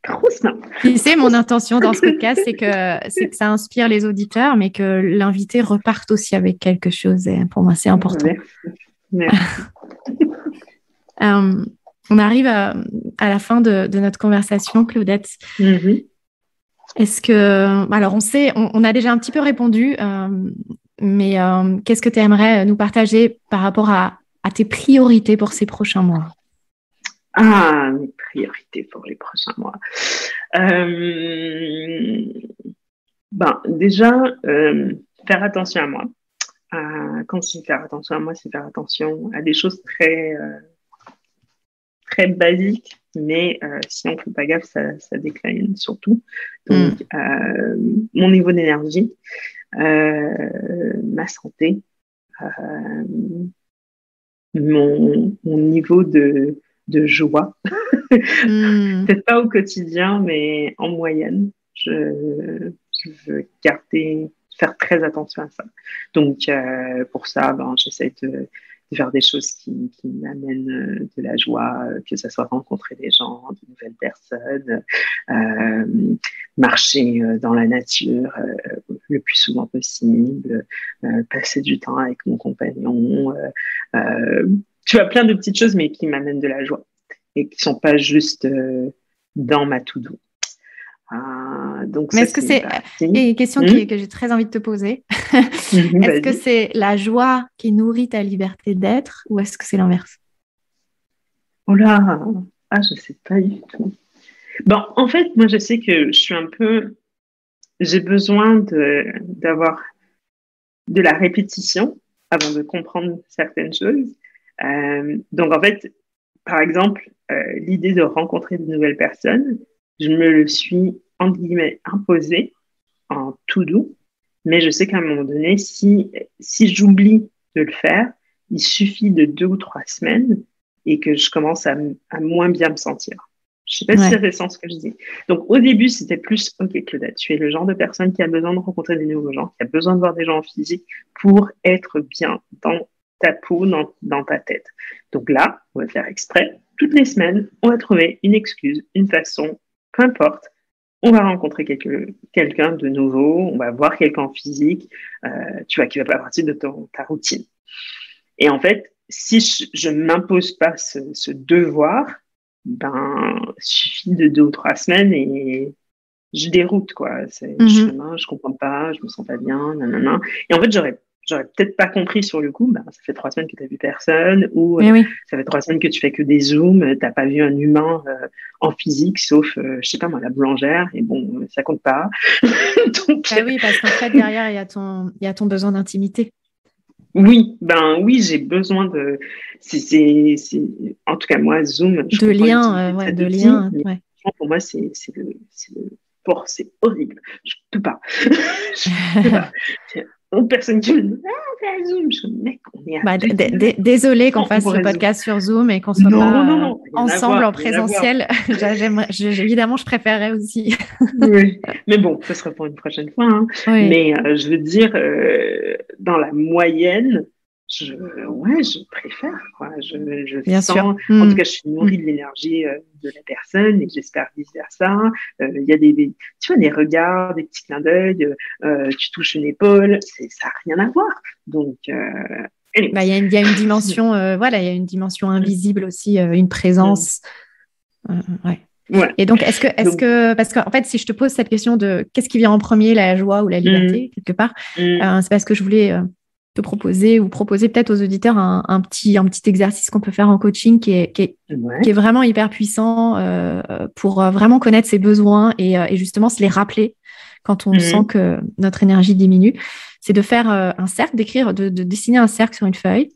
Trop smart. Tu sais, mon intention dans ce podcast, c'est que ça inspire les auditeurs, mais que l'invité reparte aussi avec quelque chose. Et pour moi, c'est important. Merci. On arrive à la fin de notre conversation, Claudette. Est-ce que... Alors, on sait, on a déjà un petit peu répondu, mais qu'est-ce que tu aimerais nous partager par rapport à tes priorités pour ces prochains mois? Ah, mes priorités pour les prochains mois. Déjà, faire attention à moi. Quand je dis faire attention à moi, c'est faire attention à des choses très, très basiques, mais si on ne fait pas gaffe, ça décline surtout. Donc, mon niveau d'énergie, ma santé, mon niveau de joie. Peut-être pas au quotidien, mais en moyenne. Je veux faire très attention à ça. Donc, pour ça, j'essaie de faire des choses qui m'amènent de la joie, que ce soit rencontrer des gens, de nouvelles personnes, marcher dans la nature le plus souvent possible, passer du temps avec mon compagnon. Tu vois, plein de petites choses, mais qui m'amènent de la joie et qui ne sont pas juste dans ma to-do. Donc mais est-ce que c'est une question que j'ai très envie de te poser? Est-ce que c'est la joie qui nourrit ta liberté d'être ou est-ce que c'est l'inverse? Oh là, je ne sais pas du tout. Bon, en fait, moi, je sais que j'ai besoin d'avoir de la répétition avant de comprendre certaines choses. Donc, en fait, par exemple, l'idée de rencontrer de nouvelles personnes, je me le suis, entre guillemets, imposé en tout doux, mais je sais qu'à un moment donné, si j'oublie de le faire, il suffit de 2 ou 3 semaines et que je commence à moins bien me sentir. Je ne sais pas si ça fait sens ce que je dis. Donc, au début, c'était plus, OK, Claudette, tu es le genre de personne qui a besoin de rencontrer des nouveaux gens, qui a besoin de voir des gens en physique pour être bien dans ta peau, dans ta tête. Donc là, on va faire exprès. Toutes les semaines, on va trouver une excuse, une façon, peu importe. On va rencontrer quelqu'un de nouveau, on va voir quelqu'un en physique, tu vois, qui va faire partie de ta routine. Et en fait, si je ne m'impose pas ce devoir, il suffit de 2 ou 3 semaines et je déroute, quoi. Je comprends pas, je me sens pas bien, nanana. Et en fait, j'aurais peut-être pas compris sur le coup, ça fait 3 semaines que tu n'as vu personne, ou ça fait 3 semaines que tu fais que des zooms, tu n'as pas vu un humain en physique, sauf, je sais pas moi, la boulangère, et bon, ça compte pas. Donc, oui, parce qu'en fait, derrière, il y a ton besoin d'intimité. Oui, j'ai besoin de... En tout cas, moi, Zoom... De lien, de lien. Pour moi, c'est horrible. Je peux pas. Personne qui me dit fais Zoom. Je dis, mec, on est désolée qu'on fasse le podcast sur Zoom et qu'on soit pas ensemble en présentiel. Évidemment, je préférerais aussi. Oui, mais bon, ce sera pour une prochaine fois. Hein. Oui. Mais je veux dire, dans la moyenne, je préfère. Quoi. Je sens, en tout cas, je suis nourrie de l'énergie de la personne et j'espère vice-versa. Il y a des regards, des petits clins d'œil, tu touches une épaule, ça n'a rien à voir. Donc, il y a une dimension, il y a une dimension invisible aussi, une présence. Ouais. Et donc, est-ce que, parce qu'en fait, si je te pose cette question de qu'est-ce qui vient en premier, la joie ou la liberté, quelque part, c'est parce que je voulais te proposer peut-être aux auditeurs un petit exercice qu'on peut faire en coaching qui est vraiment hyper puissant pour vraiment connaître ses besoins et justement se les rappeler quand on sent que notre énergie diminue. C'est de faire un cercle, de dessiner un cercle sur une feuille.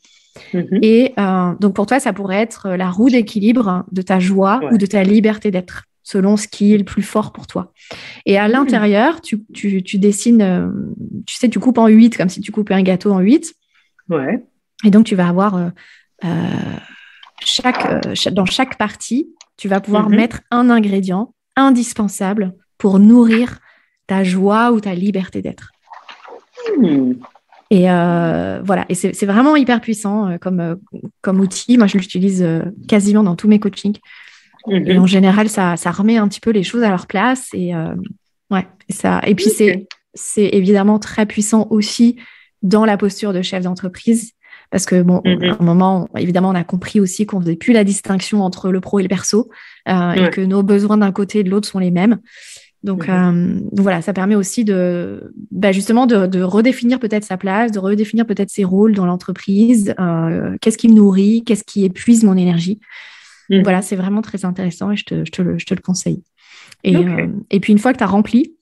Et donc pour toi, ça pourrait être la roue d'équilibre de ta joie ou de ta liberté d'être, selon ce qui est le plus fort pour toi. Et à l'intérieur, tu dessines, tu coupes en 8, comme si tu coupais un gâteau en 8. Ouais. Et donc, tu vas avoir dans chaque partie, tu vas pouvoir mettre un ingrédient indispensable pour nourrir ta joie ou ta liberté d'être. Et voilà, et c'est vraiment hyper puissant comme outil. Moi, je l'utilise quasiment dans tous mes coachings. Et en général, ça remet un petit peu les choses à leur place. Et puis c'est évidemment très puissant aussi dans la posture de chef d'entreprise. Parce que, à un moment, évidemment, on a compris aussi qu'on ne faisait plus la distinction entre le pro et le perso et que nos besoins d'un côté et de l'autre sont les mêmes. Donc voilà, ça permet aussi justement de redéfinir peut-être sa place, de redéfinir peut-être ses rôles dans l'entreprise. Qu'est-ce qui me nourrit? Qu'est-ce qui épuise mon énergie? Voilà, c'est vraiment très intéressant et je te le conseille. Et puis, une fois que tu as rempli,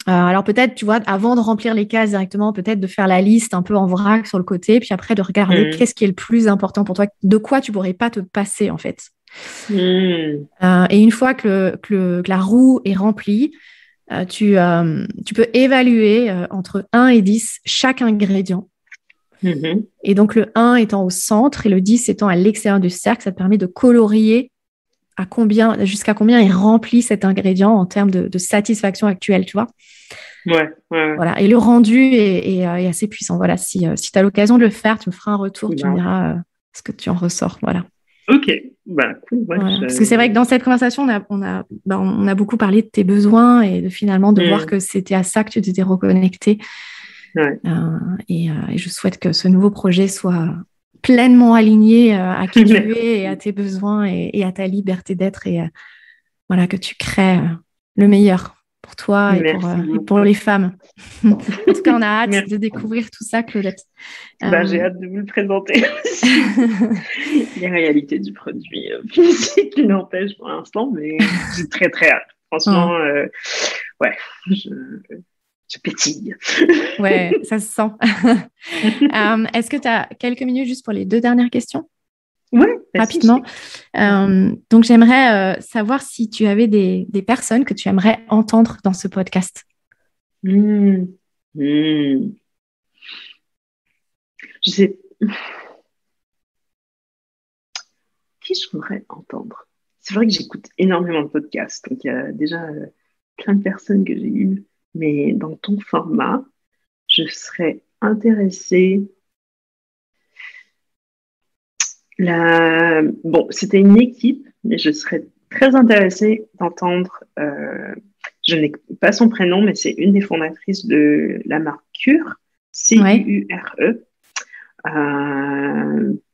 alors peut-être, tu vois, avant de remplir les cases directement, peut-être de faire la liste un peu en vrac sur le côté, puis après de regarder qu'est-ce qui est le plus important pour toi, de quoi tu ne pourrais pas te passer, en fait. Et une fois que la roue est remplie, tu peux évaluer entre 1 et 10 chaque ingrédient. Et donc, le 1 étant au centre et le 10 étant à l'extérieur du cercle, ça te permet de colorier jusqu'à combien il remplit cet ingrédient en termes de satisfaction actuelle, tu vois. Voilà. Et le rendu est assez puissant. Voilà. Si tu as l'occasion de le faire, tu me feras un retour, tu me diras ce que tu en ressors. Voilà. Ok, cool. Voilà. Parce que c'est vrai que dans cette conversation, on a beaucoup parlé de tes besoins et finalement de voir que c'était à ça que tu t'étais reconnecté. Et je souhaite que ce nouveau projet soit pleinement aligné à qui tu es et à tes besoins et à ta liberté d'être et voilà, que tu crées le meilleur pour toi et pour les femmes. En tout cas, on a hâte de découvrir tout ça, Claudette. J'ai hâte de vous le présenter aussi. Les réalités du produit physique qui n'empêchent pour l'instant, mais j'ai très très hâte. Franchement, je pétille. Ouais, ça se sent. Est-ce que tu as quelques minutes juste pour les 2 dernières questions? Oui, rapidement. Donc, j'aimerais savoir si tu avais des personnes que tu aimerais entendre dans ce podcast. Je sais. Qui je voudrais entendre? C'est vrai que j'écoute énormément de podcasts. Donc, il y a déjà plein de personnes que j'ai eues. Mais dans ton format, je serais intéressée. Bon, c'était une équipe, mais je serais très intéressée d'entendre. Je n'ai pas son prénom, mais c'est une des fondatrices de la marque Cure, Cure.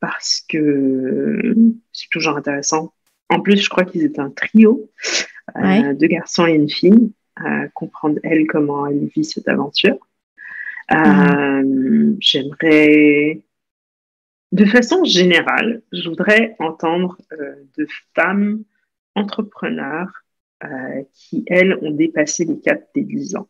Parce que c'est toujours intéressant. En plus, je crois qu'ils étaient un trio, 2 garçons et une fille, comprendre elle comment elle vit cette aventure. J'aimerais, de façon générale, je voudrais entendre de femmes entrepreneurs qui, elles, ont dépassé les caps des 10 ans.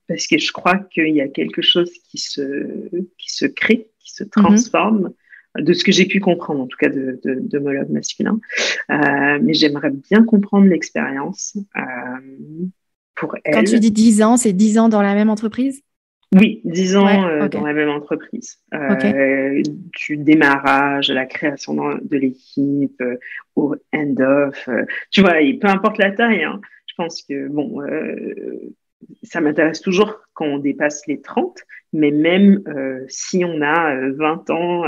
Parce que je crois qu'il y a quelque chose qui se crée, qui se transforme, de ce que j'ai pu comprendre, en tout cas d'homologue masculin. Mais j'aimerais bien comprendre l'expérience pour elle. Quand tu dis 10 ans, c'est 10 ans dans la même entreprise? Oui, 10 ans dans la même entreprise. Du démarrage, à la création de l'équipe, au end-off. Tu vois, et peu importe la taille, hein, je pense que, ça m'intéresse toujours quand on dépasse les 30, mais même si on a 20 ans,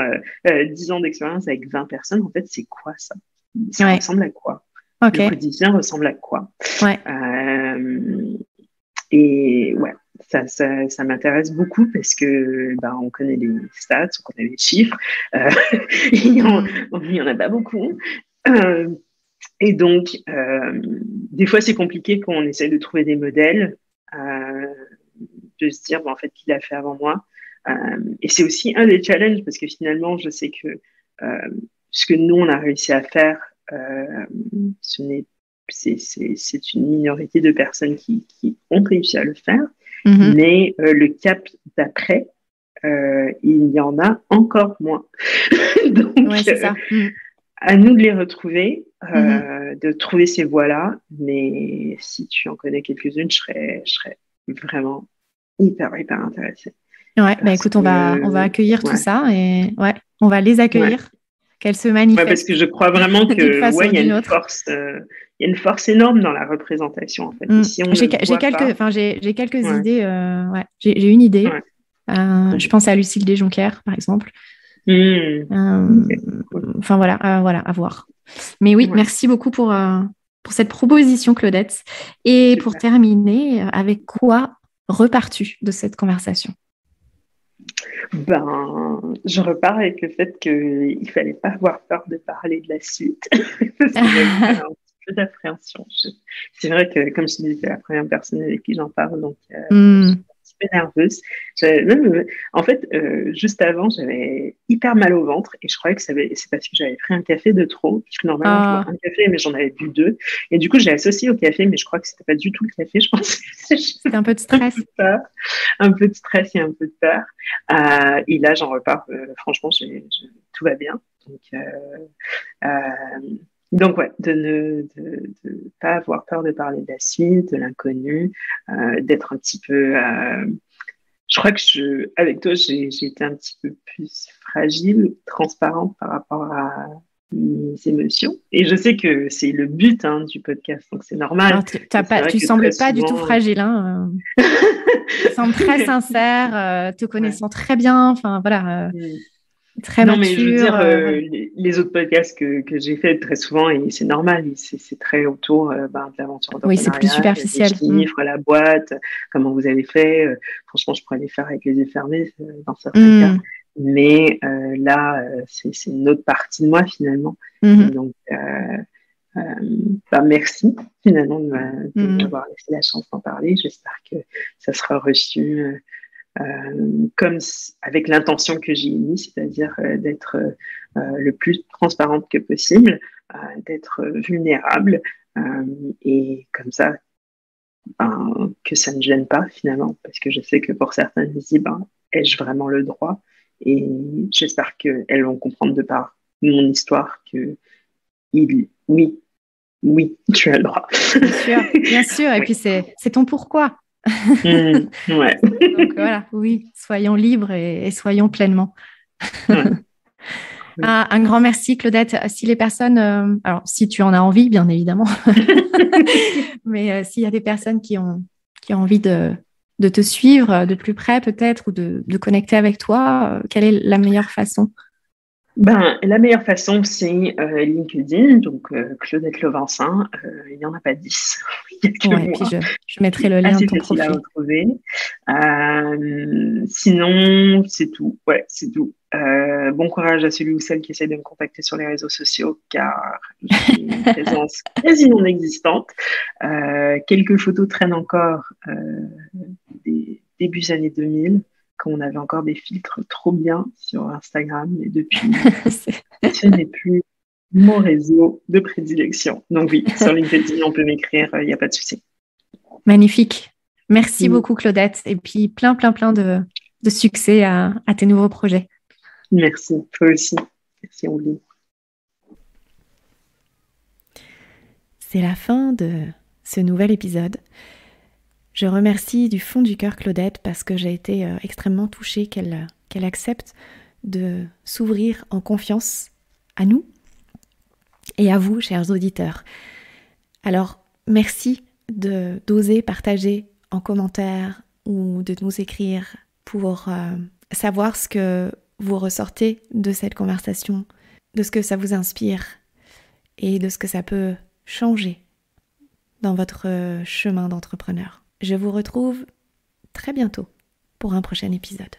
10 ans d'expérience avec 20 personnes, en fait, c'est quoi ça? Ça ressemble à quoi? Le quotidien ressemble à quoi? Et ouais, ça m'intéresse beaucoup parce que on connaît les stats, on connaît les chiffres, il y en a pas beaucoup. Et donc, des fois, c'est compliqué quand on essaie de trouver des modèles, de se dire, en fait, qui l'a fait avant moi. Et c'est aussi un des challenges parce que finalement, je sais que ce que nous, on a réussi à faire, c'est une minorité de personnes qui ont réussi à le faire, mais le cap d'après, il y en a encore moins. Donc, c'est ça. À nous de les retrouver, de trouver ces voies-là, mais si tu en connais quelques-unes, je serais vraiment hyper intéressée. Ouais, écoute, on va accueillir tout ça et on va les accueillir, qu'elles se manifestent. Parce que je crois vraiment que il y a y a une force énorme dans la représentation, en fait. Et si on j'ai quelques idées. J'ai une idée. Ouais. Je pense à Lucille Desjonquières, par exemple. Enfin, voilà, à voir. Mais oui, merci beaucoup pour cette proposition, Claudette. Et pour terminer, avec quoi repars-tu de cette conversation? Je repars avec le fait qu'il ne fallait pas avoir peur de parler de la suite. Parce que j'avais un petit peu d'appréhension. C'est vrai que, comme je te disais, c'est la première personne avec qui j'en parle, donc je suis un petit peu nerveuse. En fait, juste avant, j'avais hyper mal au ventre et je croyais que c'est parce que j'avais pris un café de trop, puisque normalement, je bois un café, mais j'en avais bu 2. Et du coup, j'ai associé au café, mais je crois que c'était pas du tout le café. Je pense que c'était un peu de stress. Un peu de stress et un peu de peur. Et là, j'en repars. Franchement, tout va bien. Donc ouais, de ne pas avoir peur de parler de la suite, de l'inconnu, d'être un petit peu... je crois que avec toi, j'ai été un petit peu plus fragile, transparente par rapport à mes émotions. Et je sais que c'est le but du podcast, donc c'est normal. Alors, tu sembles pas du tout fragile. Tu sembles très sincère, te connaissant très bien. Enfin, voilà. Très mature. Mais je veux dire, les autres podcasts que j'ai faits très souvent, et c'est normal, c'est très autour de l'aventure d'entrepreneuriat. Oui, c'est plus superficiel. Les chiffres, la boîte, comment vous avez fait. Franchement, je pourrais les faire avec les yeux fermés dans certains cas. Mais là, c'est une autre partie de moi finalement. Donc, merci finalement de m'avoir laissé la chance d'en parler. J'espère que ça sera reçu comme avec l'intention que j'ai émise, c'est-à-dire d'être le plus transparente que possible, d'être vulnérable et comme ça, que ça ne gêne pas finalement, parce que je sais que pour certaines, je me dis, ai-je vraiment le droit? Et j'espère qu'elles vont comprendre de par mon histoire que oui, tu as le droit. Bien sûr, et puis c'est ton pourquoi. Ouais. Donc voilà, oui, soyons libres et soyons pleinement. Un grand merci, Claudette. Si les personnes, alors si tu en as envie, bien évidemment, mais s'il y a des personnes qui ont envie de te suivre de plus près peut-être ou de connecter avec toi, quelle est la meilleure façon? La meilleure façon, c'est LinkedIn, donc Claudette Levincin. Il n'y en a pas 10. Et puis je mettrai le lien de ton profil. À retrouver. Sinon, c'est tout. Ouais, c'est tout. Bon courage à celui ou celle qui essaie de me contacter sur les réseaux sociaux, car j'ai une présence quasi non existante. Quelques photos traînent encore des débuts années 2000. Quand on avait encore des filtres trop bien sur Instagram, mais depuis, ce n'est plus mon réseau de prédilection. Donc oui, sur LinkedIn, on peut m'écrire, il n'y a pas de souci. Magnifique. Merci beaucoup, Claudette. Et puis, plein de succès à tes nouveaux projets. Merci, toi aussi. Merci, Ouli. C'est la fin de ce nouvel épisode. Je remercie du fond du cœur Claudette parce que j'ai été extrêmement touchée qu'elle accepte de s'ouvrir en confiance à nous et à vous, chers auditeurs. Alors, merci d'oser partager en commentaire ou de nous écrire pour savoir ce que vous ressortez de cette conversation, de ce que ça vous inspire et de ce que ça peut changer dans votre chemin d'entrepreneur. Je vous retrouve très bientôt pour un prochain épisode.